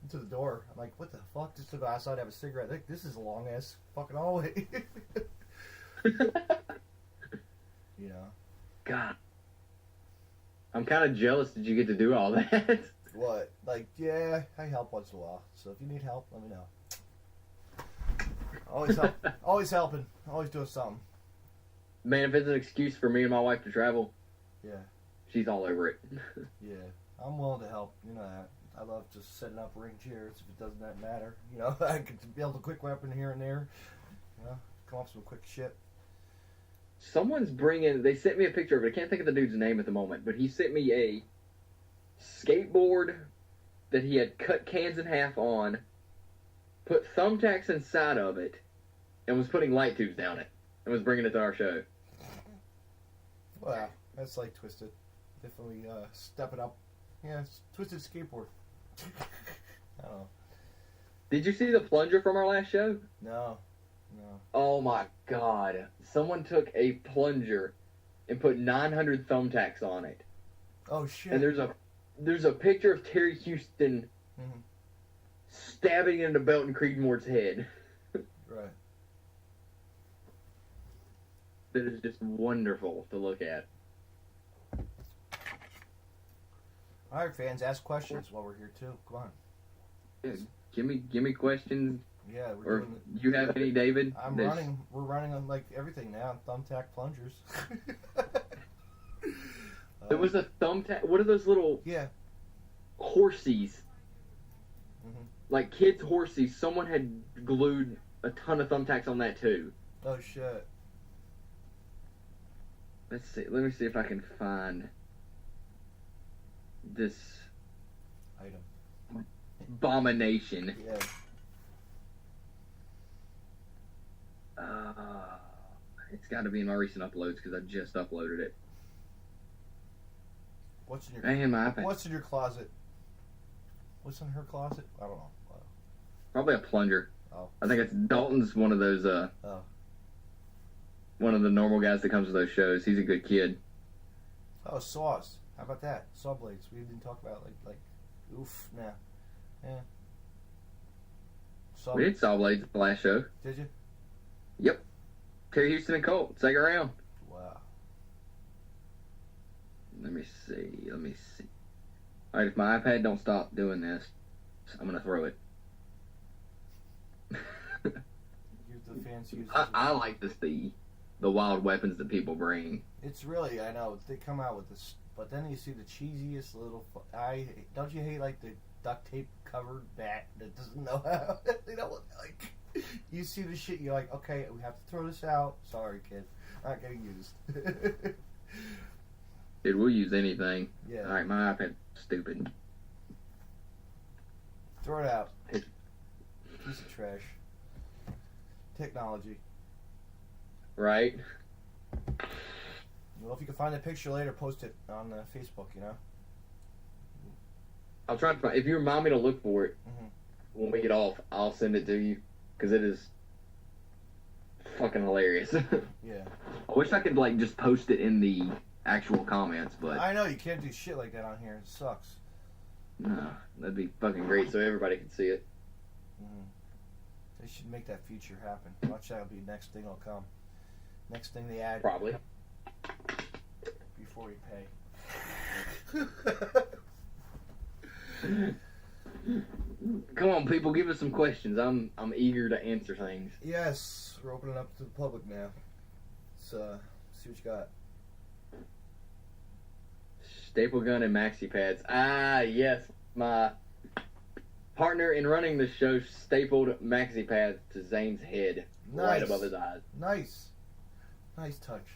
to the door. I'm like, what the fuck? Just to go outside and have a cigarette. Like, this is a long ass fucking hallway. You know. God, I'm kind of jealous that you get to do all that. What? Like, yeah, I help once in a while. So if you need help, let me know. Always help. Always helping. Always doing something. Man, if it's an excuse for me and my wife to travel, Yeah. she's all over it. Yeah. I'm willing to help. You know that. I love just setting up ring chairs if it doesn't that matter. You know, I could build a quick weapon here and there. You know, come up with some quick shit. Someone's bringing... They sent me a picture of it. I can't think of the dude's name at the moment, but he sent me a skateboard that he had cut cans in half on, put thumbtacks inside of it, and was putting light tubes down it, and was bringing it to our show. Wow, that's like Twisted. Definitely stepping up. Yeah, it's Twisted skateboard. I don't know. Did you see the plunger from our last show? No. Oh my god. Someone took a plunger and put 900 thumbtacks on it. Oh shit. And there's a picture of Terry Houston stabbing into Belton Creedmore's head. Right. That is just wonderful to look at. All right, fans, ask questions while we're here too. Come on. Yeah, give me questions. Yeah, we're Or doing. you have any, David? We're running on like everything now. Thumbtack plungers. There was a thumbtack. What are those little horsies? Like kids' horsies. Someone had glued a ton of thumbtacks on that too. Oh shit. Let's see. Let me see if I can find this item. Abomination. Yeah. It's got to be in my recent uploads because I just uploaded it. What's in your Man, my iPad. What's in your closet? What's in her closet? I don't know. Probably a plunger. Oh. I think it's Dalton's one of those. One of the normal guys that comes to those shows. He's a good kid. Oh, saws. How about that? Saw blades. We didn't talk about like oof. Nah. Yeah. Saw We did saw blades at the last show. Did you? Yep. Terry Houston and Colt. Second round. Wow. Let me see. All right, if my iPad don't stop doing this, I'm gonna throw it. Give the fans use. I like to see the wild weapons that people bring. It's really, I know they come out with this, but then you see the cheesiest little. Don't you hate like the duct tape covered bat that doesn't know how? You know, like you see the shit, you're like, okay, we have to throw this out. Sorry, kid, not getting used. Dude, we'll use anything. Yeah. All right, my iPad's stupid. Throw it out. Piece of trash. Technology. Right. Well, if you can find that picture later, post it on Facebook. You know. I'll try to find. If you remind me to look for it when we get off, I'll send it to you because it is fucking hilarious. Yeah. I wish I could like just post it in the actual comments, but I know you can't do shit like that on here. It sucks. no, that'd be fucking great so everybody can see it. They should make that feature happen. Watch that'll be the next thing will come. Next thing they add Probably. before you pay. Mm-hmm. Come on, people, give us some questions. I'm eager to answer things. Yes, we're opening up to the public now. Let's see what you got. Staple gun and maxi pads. Ah, yes, my partner in running the show stapled maxi pads to Zane's head right above his eyes. Nice touch.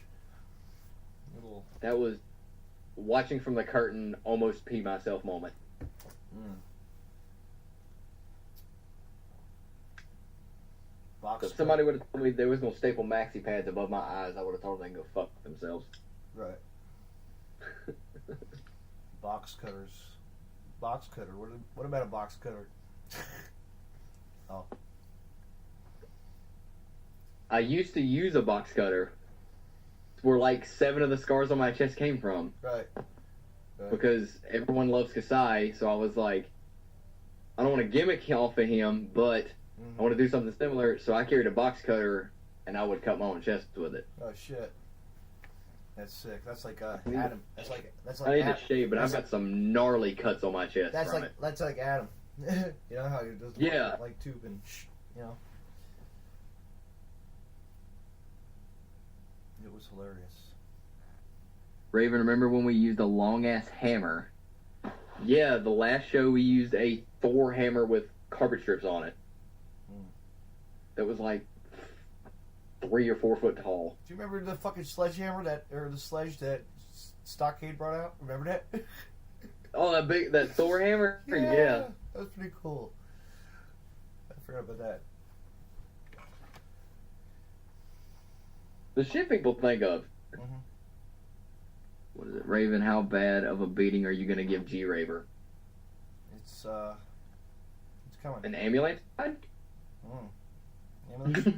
Little. That was watching from the curtain, almost pee myself moment. If somebody would have told me there was no staple maxi pads above my eyes, I would have told them they can go fuck themselves. Right. Box cutters. Box cutter. What about a box cutter? Oh. I used to use a box cutter. It's where like 7 of the scars on my chest came from. Right. Because everyone loves Kasai, so I was like, I don't want to gimmick off of him, but I want to do something similar, so I carried a box cutter, and I would cut my own chest with it. Oh shit, that's sick. That's like Adam. That's like I need to shave, but I've got some gnarly cuts on my chest. That's like Adam. You know how he does like tube and you know. It was hilarious. Raven, remember when we used a long ass hammer? Yeah, the last show we used a Thor hammer with carpet strips on it. That was like 3 or 4 foot tall. Do you remember the fucking sledgehammer or the sledge that Stockade brought out? Remember that? Oh, that Thor hammer? Yeah. That was pretty cool. I forgot about that. The shit people think of. What is it? Raven, how bad of a beating are you going to give G-Raver? It's coming. An ambulance ride?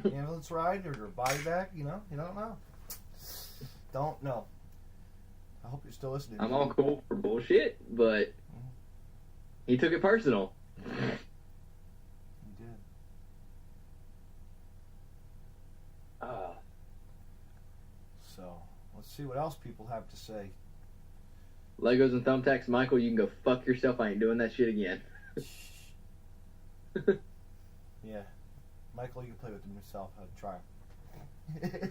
Ambulance ride or a body bag? You know? You don't know. Don't know. I hope you're still listening. I'm all cool for bullshit, but he took it personal. He did. So, let's see what else people have to say. Legos and thumbtacks, Michael, you can go fuck yourself. I ain't doing that shit again. Yeah. Michael, you can play with them yourself. I'll try.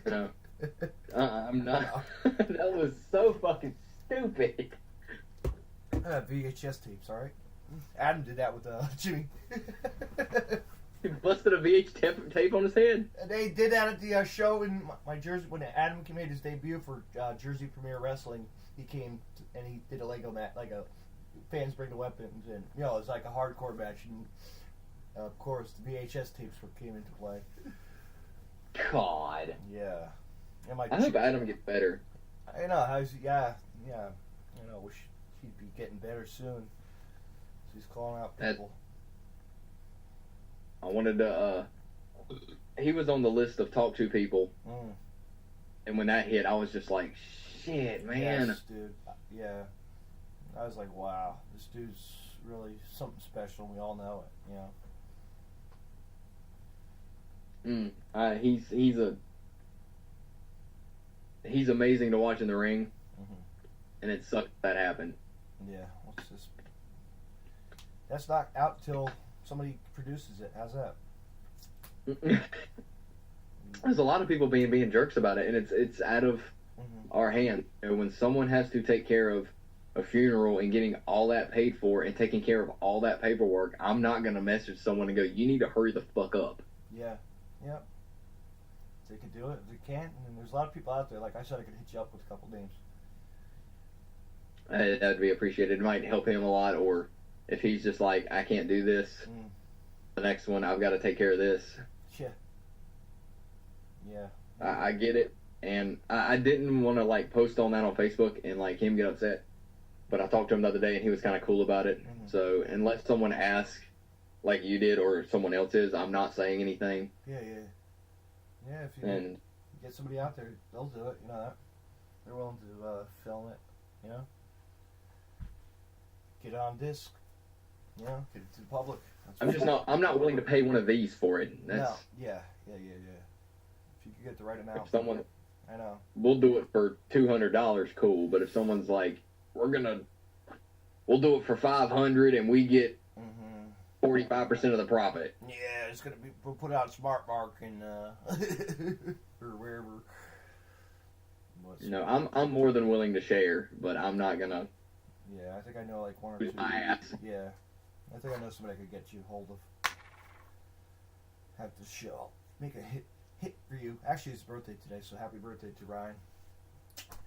No. I'm not. That was so fucking stupid. VHS tapes, alright? Adam did that with Jimmy. He busted a VH tape on his head. They did that at the show in my Jersey when Adam made his debut for Jersey Premier Wrestling. He came and he did a Lego match, like a fans bring the weapons, and you know it was like a hardcore match. And of course, the VHS tapes came into play. God. Yeah. And I hope Adam gets better. I know. Yeah. I know. Wish he'd be getting better soon. He's calling out people. I wanted to. He was on the list of talk to people, and when that hit, I was just like, "Shit, man." Yes, dude. Yeah. I was like, "Wow, this dude's really something special. We all know it." You know. He's amazing to watch in the ring, and it sucked that happened. Yeah. What's this? That's not out till somebody produces it. How's that? There's a lot of people being jerks about it, and it's out of our hands. You know, when someone has to take care of a funeral and getting all that paid for and taking care of all that paperwork, I'm not gonna message someone and go, "You need to hurry the fuck up." Yeah. Yep. They can do it. They can't. And there's a lot of people out there. Like I said, I could hit you up with a couple names. That'd be appreciated. It might help him a lot, or if he's just like, "I can't do this. The next one, I've got to take care of this." Yeah. I get it, and I didn't want to like post on that on Facebook and like him get upset, but I talked to him the other day and he was kind of cool about it. So unless someone asks, like you did or someone else is, I'm not saying anything. Yeah. If you get somebody out there, they'll do it. You know that they're willing to film it. You know, get it on disc. You know, get it to the public. I'm not willing to pay one of these for it. No. Yeah. If you could get the right amount. If someone, I know. We'll do it for $200, cool. But if someone's like, we'll do it for $500 and we get 45% of the profit. Yeah, it's gonna be. We'll put out Smart Mark and or wherever. I'm more than willing to share, but I'm not gonna. Yeah, I think I know like one or two. My ass. Yeah. I think I know somebody I could get you hold of. Have to show. Make a hit for you. Actually, it's his birthday today, so happy birthday to Ryan.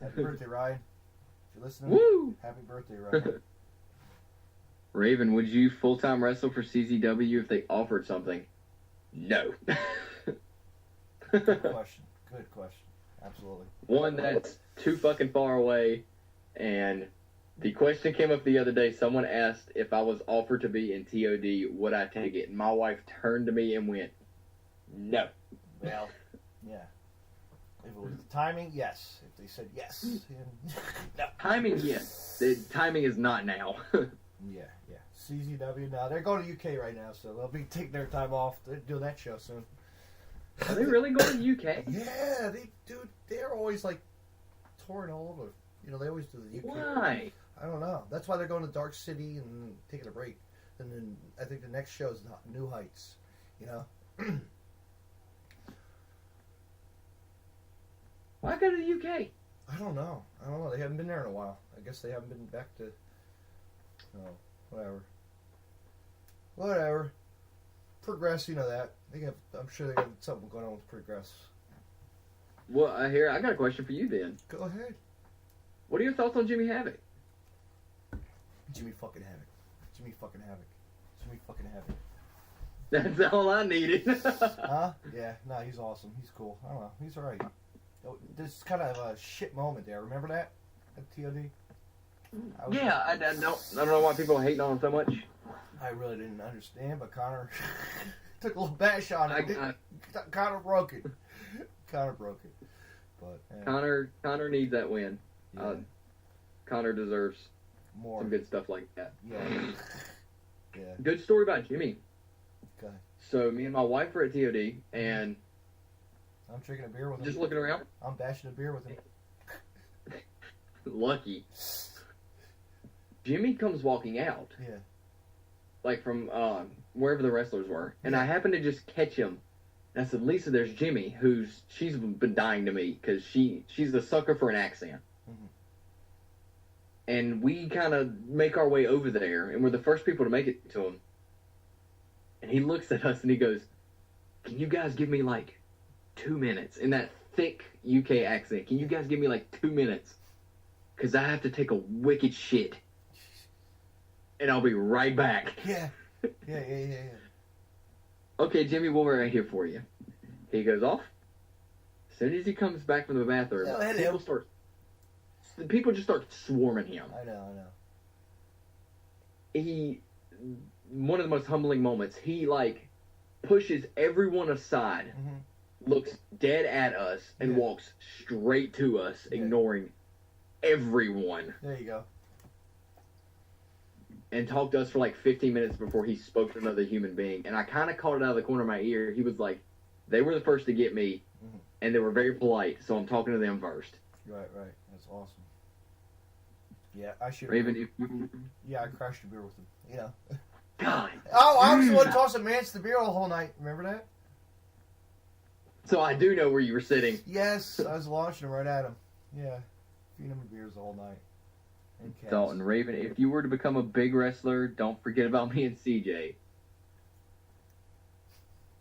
Happy birthday, Ryan. If you're listening, Woo! happy birthday, Ryan. Raven, would you full-time wrestle for CZW if they offered something? No. Good question. Good question. Absolutely. One that's too fucking far away, and the question came up the other day. Someone asked if I was offered to be in TOD, would I take it? And my wife turned to me and went, no. Well, yeah. If it was the timing, yes. If they said yes, no. Timing, yes. The timing is not now. Yeah. CZW now. They're going to UK right now, so they'll be taking their time off. They're doing that show soon. Are they really going to UK? Yeah, they're always like touring all over. You know, they always do the UK. Why? I don't know. That's why they're going to Dark City and taking a break. And then I think the next show is New Heights. You know. Why go to the UK? I don't know. They haven't been there in a while. I guess they haven't been back to. Whatever. Progress, you know that. I'm sure they got something going on with Progress. Well, I got a question for you then. Go ahead. What are your thoughts on Jimmy Havoc? Jimmy fucking Havoc. Jimmy fucking Havoc. Jimmy fucking Havoc. That's all I needed. Huh? Yeah. No, he's awesome. He's cool. I don't know. He's alright. There's kind of a shit moment there. Remember that? At TOD? Yeah, I don't know why people are hating on him so much. I really didn't understand, but Connor took a little bash on it. Connor broke it. But Connor needs that win. yeah, Connor deserves more. some good stuff like that. Yeah. Good story about Jimmy. Okay. So me and my wife were at TOD, and I'm drinking a beer with him. just looking around. I'm bashing a beer with him. Lucky. Jimmy comes walking out. Yeah. Like from wherever the wrestlers were. And I happened to just catch him. And I said, Lisa, there's Jimmy, she's been dying to me because she's a sucker for an accent. Mm-hmm. And we kind of make our way over there, and we're the first people to make it to him. And he looks at us and he goes, can you guys give me like 2 minutes? In that thick UK accent, can you guys give me like 2 minutes? Because I have to take a wicked shit. And I'll be right back. Yeah. Okay, Jimmy, we'll be right here for you. He goes off. As soon as he comes back from the bathroom, people just start swarming him. I know. One of the most humbling moments, he like pushes everyone aside, looks dead at us, and walks straight to us, ignoring everyone. There you go. And talked to us for like 15 minutes before he spoke to another human being. And I kind of caught it out of the corner of my ear. He was like, they were the first to get me, and they were very polite, so I'm talking to them first. Right. That's awesome. Yeah, I should. Raven, I crashed a beer with him. You know. God. Oh, I was the one tossing Mance the beer the whole night. Remember that? So I do know where you were sitting. Yes, I was launching him right at him. Yeah, feeding him beers the whole night. And cats. Dalton, Raven, if you were to become a big wrestler, don't forget about me and CJ.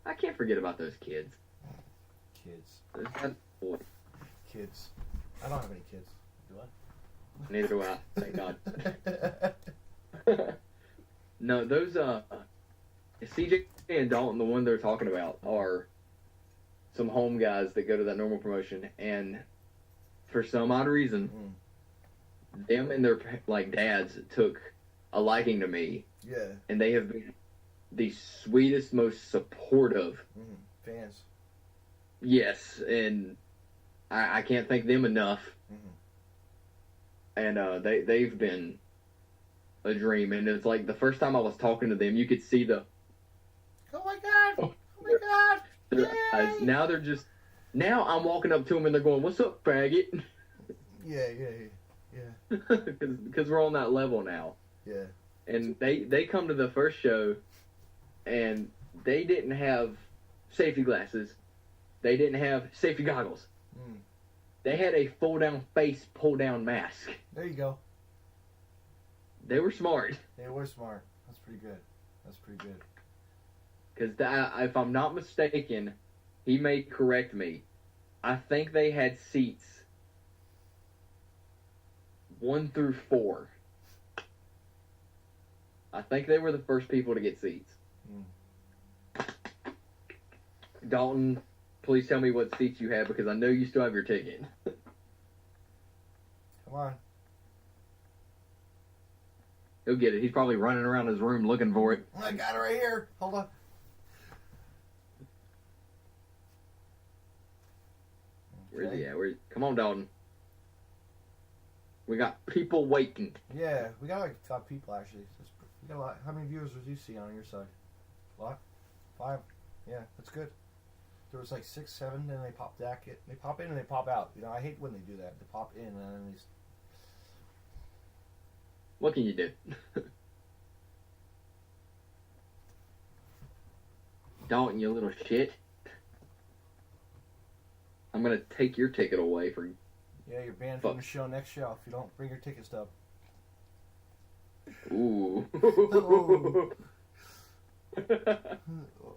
I can't forget about those kids. Kids. I don't have any kids. Do I? Neither do I. Thank God. No, those CJ and Dalton, the one they're talking about, are some home guys that go to that normal promotion, and for some odd reason, them and their like dads took a liking to me. Yeah. And they have been the sweetest, most supportive fans. Yes, and I can't thank them enough. And they've been a dream. And it's like the first time I was talking to them, you could see the oh my god. Their eyes. Now I'm walking up to them and they're going, "What's up, faggot?" Yeah. Because we're on that level now. Yeah. And they come to the first show, and they didn't have safety glasses. They didn't have safety goggles. They had a full-down face, pull-down mask. There you go. They were smart. They were smart. That's pretty good. That's pretty good. Because if I'm not mistaken, he may correct me. I think they had seats 1 through 4. I think they were the first people to get seats. Dalton, please tell me what seats you have because I know you still have your ticket. Come on. He'll get it. He's probably running around his room looking for it. I got it right here. Hold on. Where's he at? Come on, Dalton. We got people waiting. Yeah, we got like 5 people actually. We got a lot. How many viewers did you see on your side? A lot? 5? Yeah, that's good. There was like 6, 7, then they pop back. They pop in and they pop out. You know, I hate when they do that. They pop in and then they. What can you do? Dalton, you little shit. I'm gonna take your ticket away for. Yeah, you're banned from the show next show if you don't bring your ticket stub. Ooh.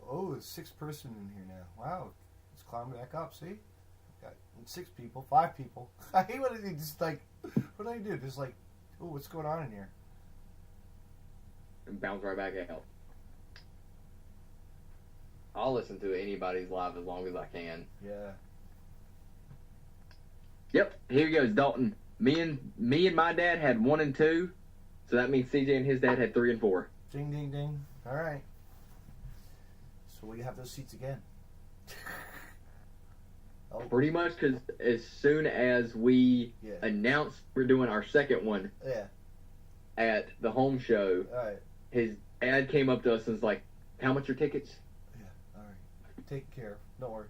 Oh, it's 6 person in here now. Wow, it's climbing back up. See, got 6 people, 5 people. I hate when they just like, what do I do? Just like, oh, what's going on in here? And bounce right back out. I'll listen to anybody's live as long as I can. Yeah. Yep, here goes Dalton. Me and my dad had 1 and 2, so that means CJ and his dad had 3 and 4. Ding, ding, ding. All right. So we have those seats again. Oh. Pretty much, because as soon as we announced we're doing our second one at the home show, all right. His dad came up to us and was like, "How much are tickets?" Yeah, all right. Take care. Don't worry.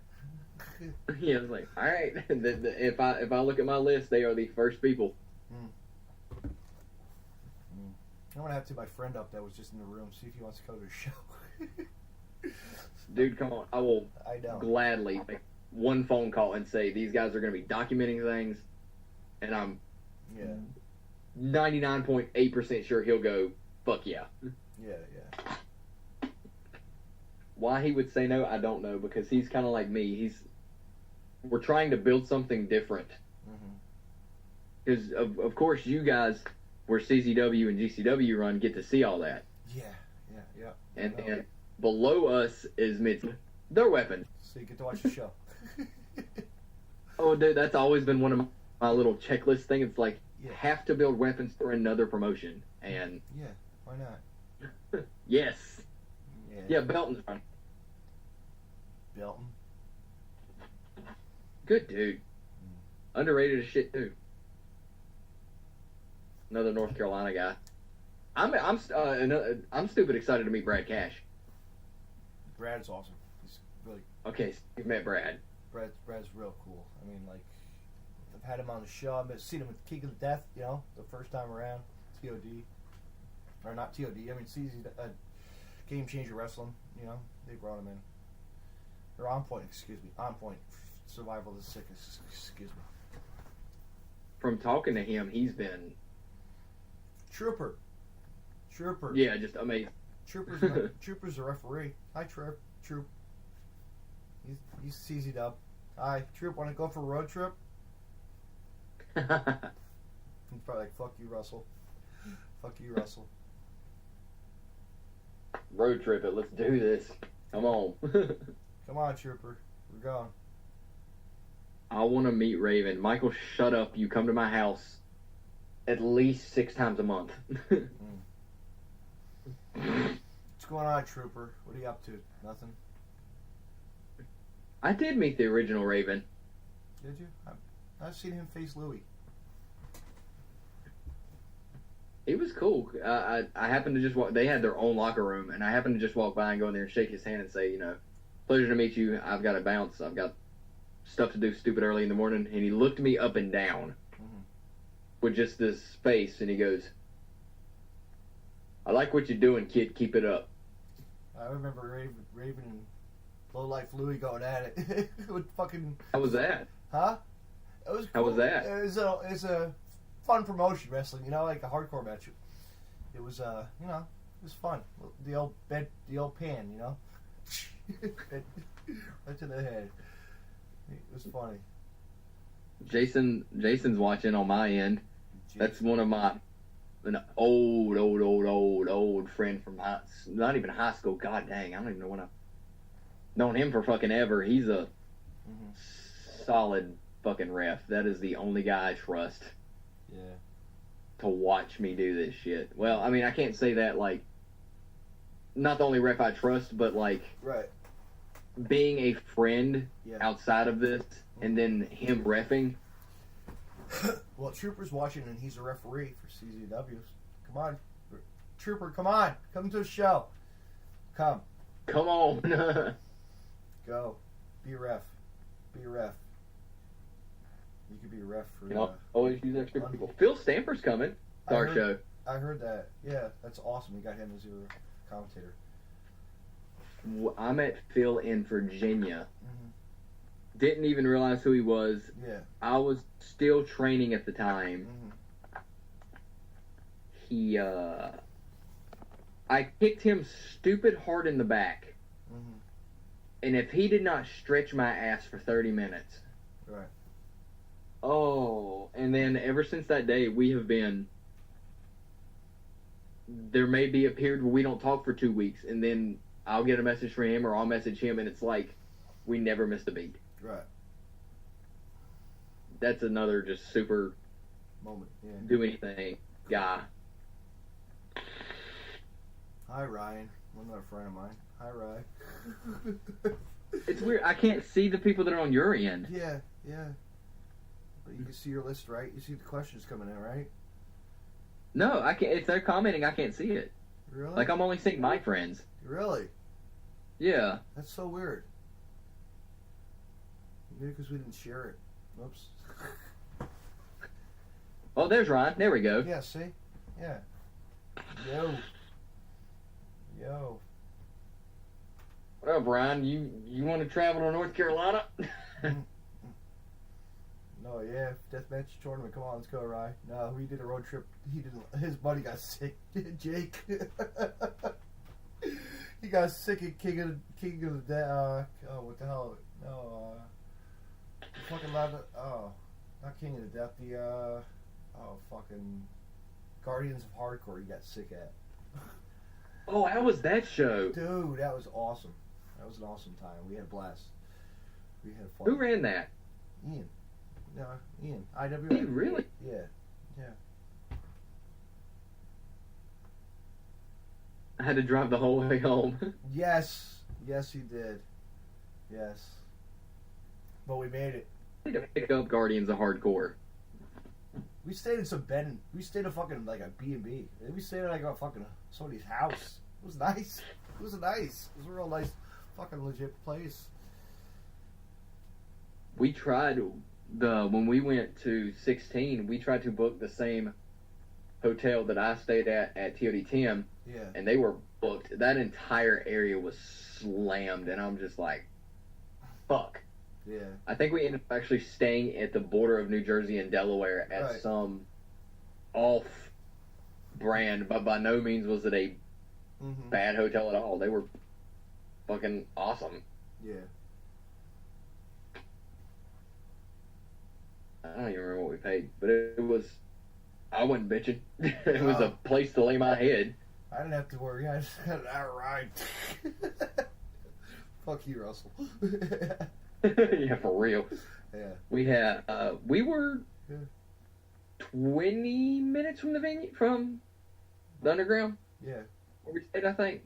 Yeah, I was like, "All right." If I look at my list, they are the first people. I'm gonna have to my friend up that was just in the room see if he wants to go to the show. Dude, come on! I will gladly make one phone call and say these guys are going to be documenting things, and I'm 99.8% sure he'll go. Fuck yeah! Yeah. Why he would say no, I don't know, because he's kind of like me. We're trying to build something different. Because of course you guys, where CZW and GCW run, get to see all that. Yeah. And below us is their weapon. So you get to watch the show. Oh, dude, that's always been one of my little checklist things. It's like, have to build weapons for another promotion. And why not? Yes. Yeah, Belton's fun. Belton? Good dude. Underrated as shit, too. Another North Carolina guy. I'm stupid excited to meet Brad Cash. Brad's awesome. He's really... Okay, so you've met Brad. Brad's real cool. I mean, like, I've had him on the show. I've seen him with King of Death, you know, the first time around. TOD. Or not TOD, I mean, CZ, Game Changer Wrestling, you know, they brought him in. Or On Point, excuse me. On Point. Survival of the Sickest, excuse me. From talking to him, he's been... Trooper. Yeah, just amazing. Trooper's a referee. Hi, Troop. He's CZ'd up. Hi, Troop, want to go for a road trip? He's probably like, fuck you, Russell. Road trip it, let's do this. Come on. Come on, Trooper. We're going. I want to meet Raven. Michael, shut up. You come to my house at least 6 times a month. What's going on, Trooper? What are you up to? Nothing? I did meet the original Raven. Did you? I've seen him face Louie. He was cool. I happened to just walk. They had their own locker room, and I happened to just walk by and go in there and shake his hand and say, pleasure to meet you. I've got to bounce. I've got stuff to do stupid early in the morning. And he looked me up and down with just this face, and he goes, I like what you're doing, kid. Keep it up. I remember Raven and Low Life Louie going at it. With fucking... How was that? Huh? It was cool. How was that? It was a fun promotion, wrestling, like a hardcore match. It was, it was fun. The old pan, you know, right to the head. It was funny. Jason's watching on my end. That's one of an old friend from not even high school. God dang, I don't even know when I've known him for fucking ever. He's a solid fucking ref. That is the only guy I trust. Yeah. To watch me do this shit. Well, I mean, I can't say that, like, not the only ref I trust, but, like, right. Being a friend outside of this, and then him reffing. Well, Trooper's watching, and he's a referee for CZWs. Come on. Trooper, come on. Come to the show. Come on. Go. Be a ref. Be a ref. You could be a ref for... always use extra people. Phil Stamper's coming to our show. I heard that. Yeah, that's awesome. We got him as your commentator. I met Phil in Virginia. Didn't even realize who he was. Yeah. I was still training at the time. He, I kicked him stupid hard in the back. And if he did not stretch my ass for 30 minutes. Right. Oh, and then ever since that day, we have been... There may be a period where we don't talk for 2 weeks, and then I'll get a message from him, or I'll message him, and it's like we never missed a beat. Right. That's another just super moment. Yeah. Do anything guy. Hi, Ryan. Another friend of mine. Hi, Ryan. It's weird. I can't see the people that are on your end. Yeah. But you can see your list, right? You see the questions coming in, right? No, I can't. If they're commenting, I can't see it. Really? Like, I'm only seeing my friends. Really? Yeah. That's so weird. Maybe because we didn't share it. Whoops. Oh, there's Ryan. There we go. Yeah, see? Yeah. Yo. What up, Ryan? You want to travel to North Carolina? No, yeah, deathmatch tournament. Come on, let's go, Ryan. No, we did a road trip. His buddy got sick. Jake. He got sick at King of the Death. Oh, what the hell? No, fucking loud. Oh, not King of the Death. The fucking Guardians of Hardcore. He got sick at. Oh, how was that show? Dude, that was awesome. That was an awesome time. We had a blast. We had fun. Who ran that? Ian. No, Ian. IWA. He really? Yeah. I had to drive the whole way home. Yes, he did. Yes. But we made it. I need to pick up Guardians of Hardcore. We stayed in some bed. We stayed in fucking like a B&B. We stayed in like a fucking somebody's house. It was nice. It was a real nice fucking legit place. We tried when we went to 16, we tried to book the same hotel that I stayed at TOD Tim. Yeah. And they were booked. That entire area was slammed, and I'm just like, fuck. Yeah. I think we ended up actually staying at the border of New Jersey and Delaware at some off-brand, but by no means was it a bad hotel at all. They were fucking awesome. Yeah. I don't even remember what we paid, but it was... I wasn't bitching. It was a place to lay my head. I didn't have to worry. I just had an hour ride. Fuck you, Russell. Yeah, for real. Yeah. We were 20 minutes from the venue, from the underground. Yeah. Where we stayed, I think.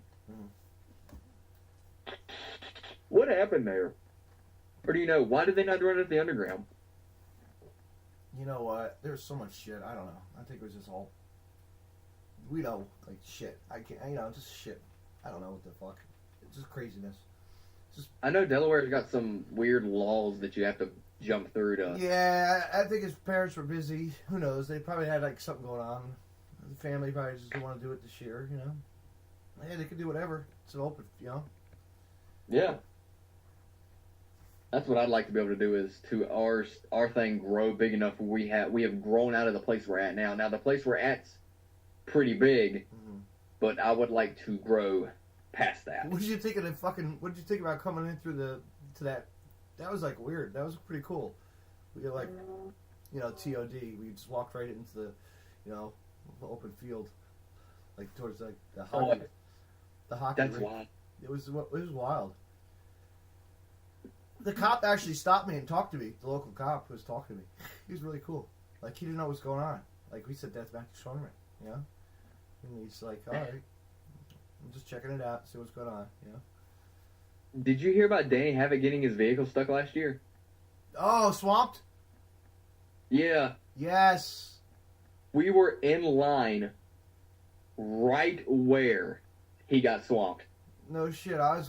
What happened there? Or do you know, why did they not run it at the underground? You know what? There's so much shit. I don't know. I think it was just all... We know, like, shit. I can't, just shit. I don't know what the fuck. It's just craziness. I know Delaware's got some weird laws that you have to jump through to... Yeah, I think his parents were busy. Who knows? They probably had, like, something going on. The family probably just didn't want to do it this year, you know? Yeah, they could do whatever. It's open, you know? Yeah. That's what I'd like to be able to do, is to our thing grow big enough where we have grown out of the place we're at now. Now, the place we're at's pretty big, but I would like to grow past that. What did you think of the fucking? What did you think about coming in through to that? That was like weird. That was pretty cool. We were like, TOD. We just walked right into the, open field, like towards like the hockey. The hockey. That's rink. wild. It was wild. The cop actually stopped me and talked to me. The local cop was talking to me. He was really cool. Like, he didn't know what was going on. Like, we said deathmatch tournament, And he's like, all right, I'm just checking it out, see what's going on, Did you hear about Danny Havok getting his vehicle stuck last year? Oh, swamped? Yeah. Yes. We were in line right where he got swamped. No shit, I was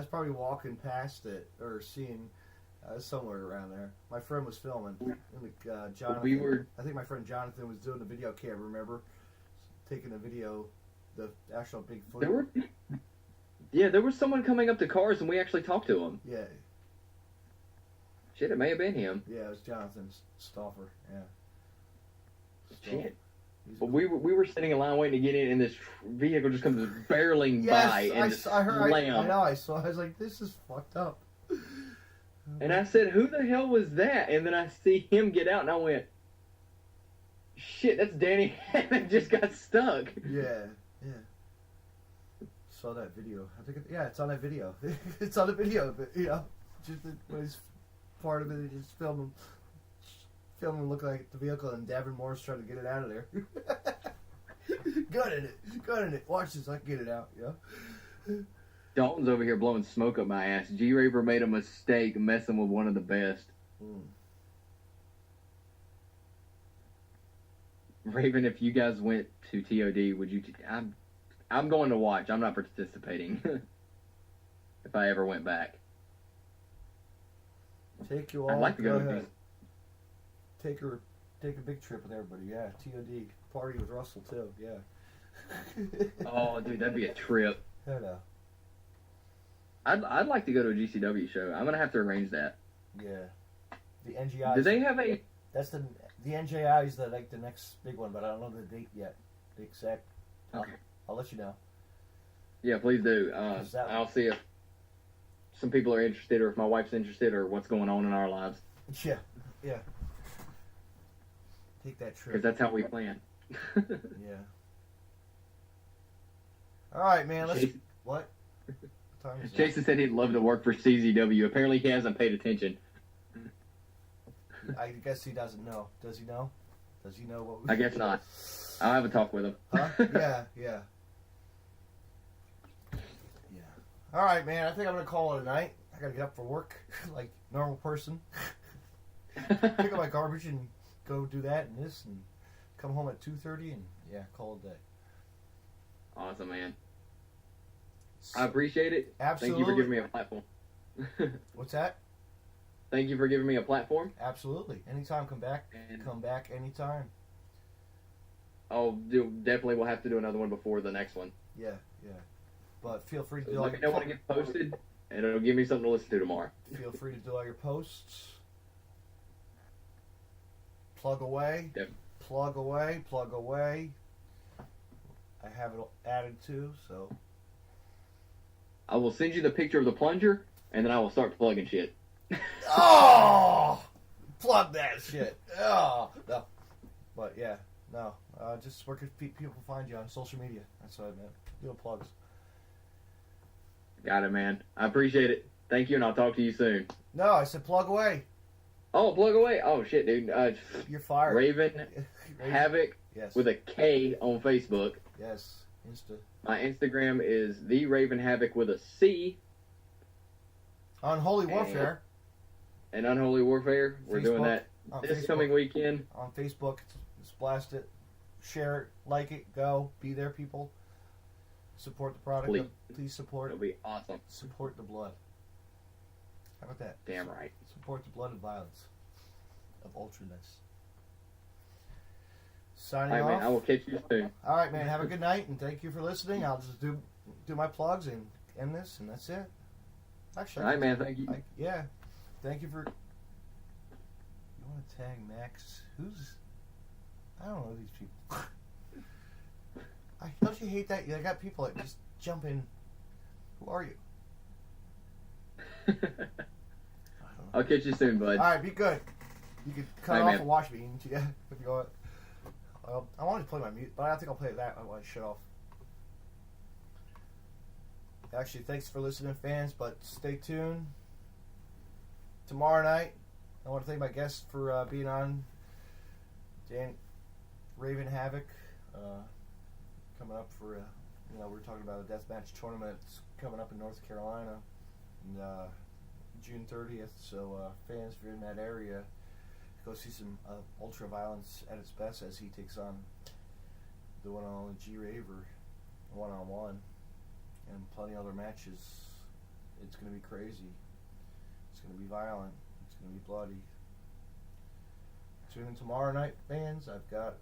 probably walking past it, or seeing, somewhere around there. My friend was filming. Jonathan. I think my friend Jonathan was doing the video camera. Remember, taking a video, the actual Bigfoot. There was someone coming up to cars, and we actually talked to him. Yeah. Shit, it may have been him. Yeah, it was Jonathan Stauffer. Yeah. Shit. But we were sitting in line waiting to get in, and this vehicle just comes barreling by and just I heard. slam. I know. I saw. I was like, "This is fucked up." And I said, "Who the hell was that?" And then I see him get out, and I went, "Shit, that's Danny Havok just got stuck." Yeah. Saw that video. I think. It's on that video. It's on the video, but just when he's part of it, they just film him look like the vehicle, and Davin Moore's trying to get it out of there. Gun in it. Watch this, I can get it out. Dalton's over here blowing smoke up my ass. G-Raver made a mistake messing with one of the best. Raven, if you guys went to TOD, would you? I'm going to watch. I'm not participating. If I ever went back, take you all. I'd like to go ahead. Take a big trip with everybody. Yeah, TOD party with Russell too. Yeah. Oh, dude, that'd be a trip. I know. I'd like to go to a GCW show. I'm gonna have to arrange that. Yeah. The NGI. Do they have a? That's the NJI is the next big one, but I don't know the date yet. The exact. Okay. I'll let you know. Yeah, please do. I'll see if some people are interested, or if my wife's interested, or what's going on in our lives. Yeah. Take that trip. Because that's how we plan. Yeah. All right, man. What? What time is it? Jason said he'd love to work for CZW. Apparently, he hasn't paid attention. I guess he doesn't know. Does he know? Does he know what? I guess not. I'll have a talk with him. Huh? Yeah. All right, man. I think I'm gonna call it a night. I gotta get up for work, like normal person. Pick up my garbage and go do that and this, and come home at 2:30, and call it a day. Awesome, man. I appreciate it. Absolutely. Thank you for giving me a platform. What's that? Thank you for giving me a platform. Absolutely. Anytime, come back. Come back anytime. Definitely we'll have to do another one before the next one. Yeah. But feel free to do Let me know when it gets posted, and it'll give me something to listen to tomorrow. Feel free to do all your posts. Plug away. Yep. Plug away. I have it added to, so. I will send you the picture of the plunger, and then I will start plugging shit. Oh! Plug that shit. Oh! No. But no. Just where can people find you on social media? That's what I meant. Doing plugs. Got it, man. I appreciate it. Thank you, and I'll talk to you soon. No, I said plug away. Oh, plug away. Oh, shit, dude. You're fired. Raven Havok Yes. with a K on Facebook. Yes. Insta. My Instagram is the Raven Havok with a C. Unholy Warfare. And Unholy Warfare. We're doing that this coming weekend. On Facebook. Just blast it. Share it. Like it. Go. Be there, people. Support the product. Please support it. It'll be awesome. Support the blood. How about that? Damn right. Support the blood and violence of ultraness. Signing off. Man, I will catch you soon. All right, man. Have a good night, and thank you for listening. I'll just do my plugs and end this, and that's it. Actually, All right, man. Thank you. Thank you for. You want to tag Max? I don't know these people. Don't you hate that? You got people that just jump in. Who are you? I don't know. I'll catch you soon, bud. All right, be good. You can cut Bye, off man. and watch me. Yeah, if you want. I wanted to play my music, but I think I'll play that. I want to shut off. Actually, thanks for listening, fans. But stay tuned. Tomorrow night, I want to thank my guests for being on. Dan, Raven Havok, coming up for we're talking about a deathmatch tournament. It's coming up in North Carolina, and June 30th. So fans, if you're in that area, go see some ultra violence at its best as he takes on the one and only G Raver, 1-on-1, and plenty of other matches. It's going to be crazy. It's going to be violent. It's going to be bloody. Tune in tomorrow night, fans. I've got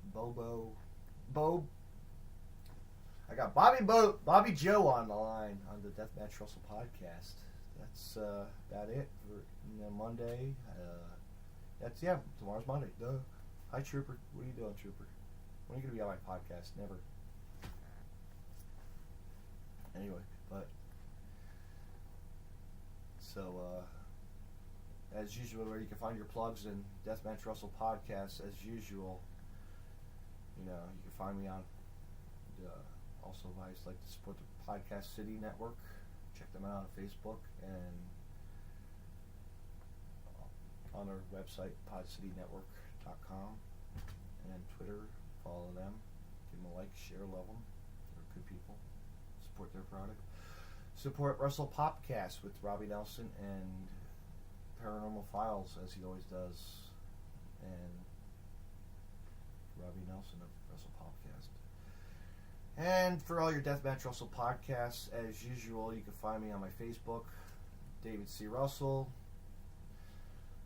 I got Bobby Joe on the line on the Deathmatch Russell podcast. That's about it for Monday. Tomorrow's Monday. Duh. Hi, Trooper. What are you doing, Trooper? When are you going to be on my podcast? Never. Anyway, as usual, where you can find your plugs in Deathmatch Russell podcast, as usual, you can find me on also if I like to support the Podcast City Network. Check them out on Facebook and on our website, podcitynetwork.com, and Twitter. Follow them, give them a like, share, love them. They're good people. Support their product. Support Russell Popcast with Robbie Nelson and Paranormal Files, as he always does, and Robbie Nelson of Russell Popcast. And for all your Deathmatch Russell podcasts, as usual, you can find me on my Facebook, David C. Russell,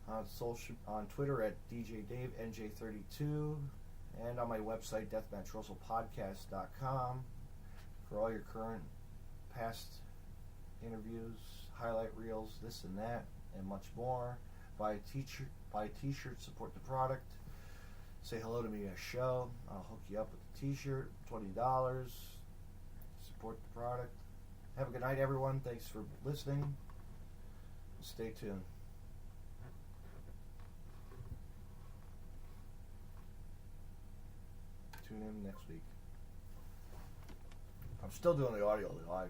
on Twitter at DJDaveNJ32, and on my website, deathmatchrussellpodcast.com, for all your current, past interviews, highlight reels, this and that, and much more. Buy a t-shirt, support the product. Say hello to me at a show. I'll hook you up with a t-shirt, $20. Support the product. Have a good night, everyone. Thanks for listening. Stay tuned. Tune in next week. I'm still doing the audio live.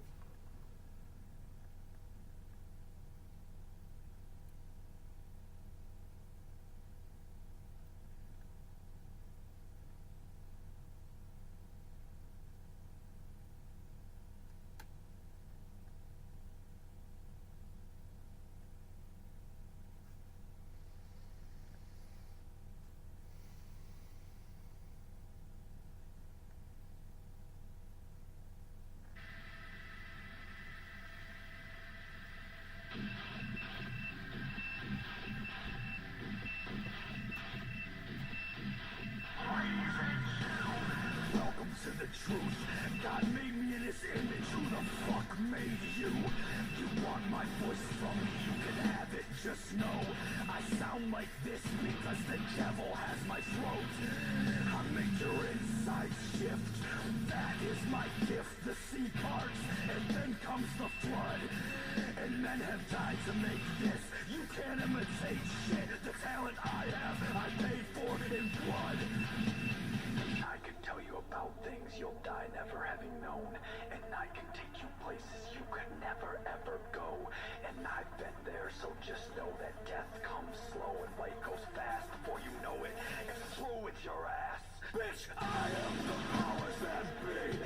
Truth. God made me in his image. Who the fuck made you? You want my voice from me? You can have it. Just know I sound like this because the devil has my throat. I make your insides shift. That is my gift. The sea parts, and then comes the flood. And men have died to make this. You can't imitate shit. The talent I have, I paid for in blood. I can tell you about things you'll die never having known, and I can take you places you could never ever go, and I've been there, so just know that death comes slow and life goes fast before you know it. It's through with your ass. Bitch, I am the powers that be.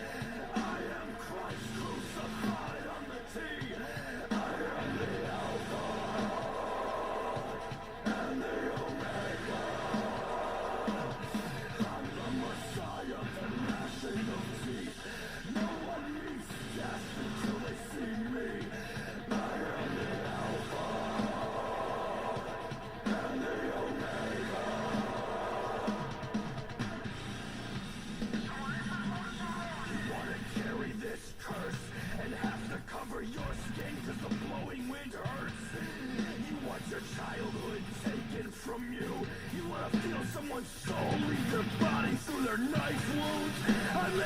I am Christ crucified on the T. I am the Alpha and the Omega. I'm the Messiah, the gnashing of teeth. No one needs death until they see me. I am the Alpha and the Omega.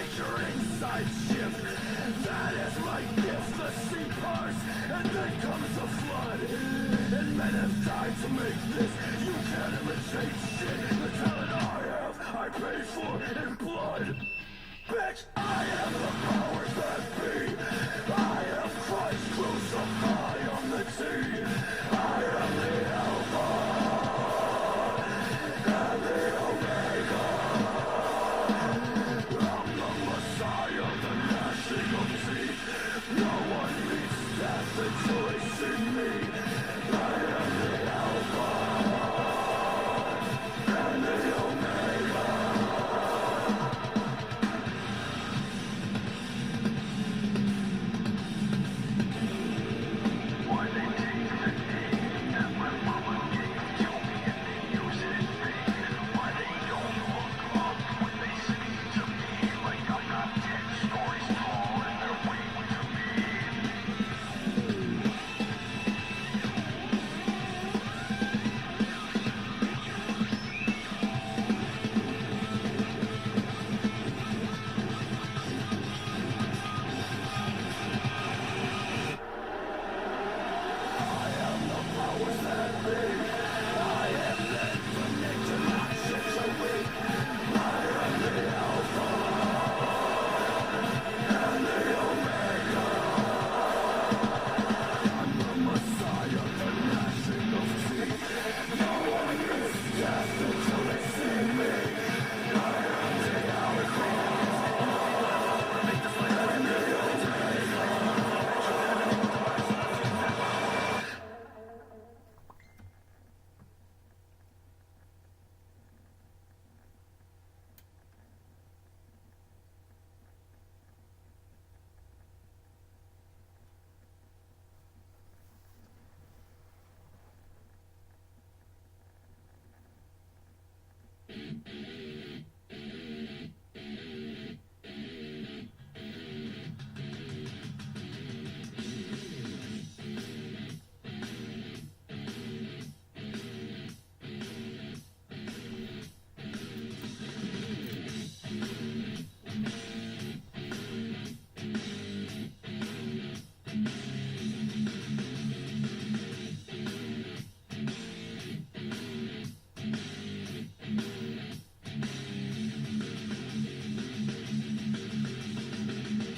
make your inside shift. That is my gift, the sea parts, and then comes the flood. And men have died to make this. You can't imitate shit. The talent I have, I paid for in blood. Bitch, I am the powers that be. I am Christ crucified on the tree. I am the Alpha and the Omega. I'm the Messiah, the gnashing of teeth. No one meets death until they see me. I am the Alpha and the Omega. Why they take the name that my mama gave to me and they use it in vain? Why they don't look up when they speak to me like I'm not 10 stories tall and they're waiting to me?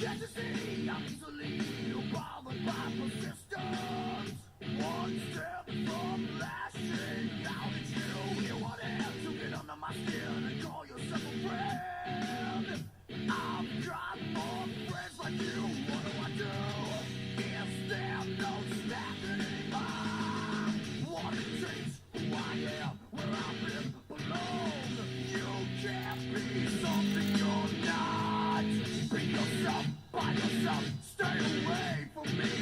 Can't you see I'm easily bothered by persistence? One step from lashing out at you. You want to get under my skin and call yourself a friend. I've got more friends like you. What do I do? Is there no standing? What it takes, who I am, where I've been, belong. You can't be something you're not. Be yourself, by yourself, stay away from me.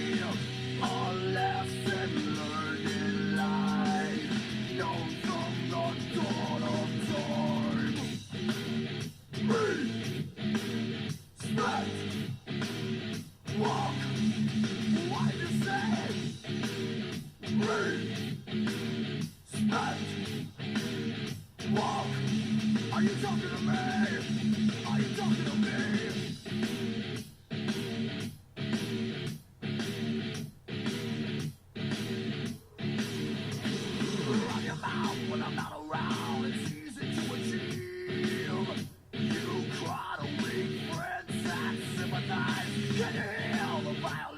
A lesson learned in life, known from the dawn of time. Respect, walk, why the same? Respect, walk. Are you talking to me? Are you talking to me? Run your mouth when I'm not around. It's easy to achieve. You cry to weak friends and sympathize. Can you hear the violence?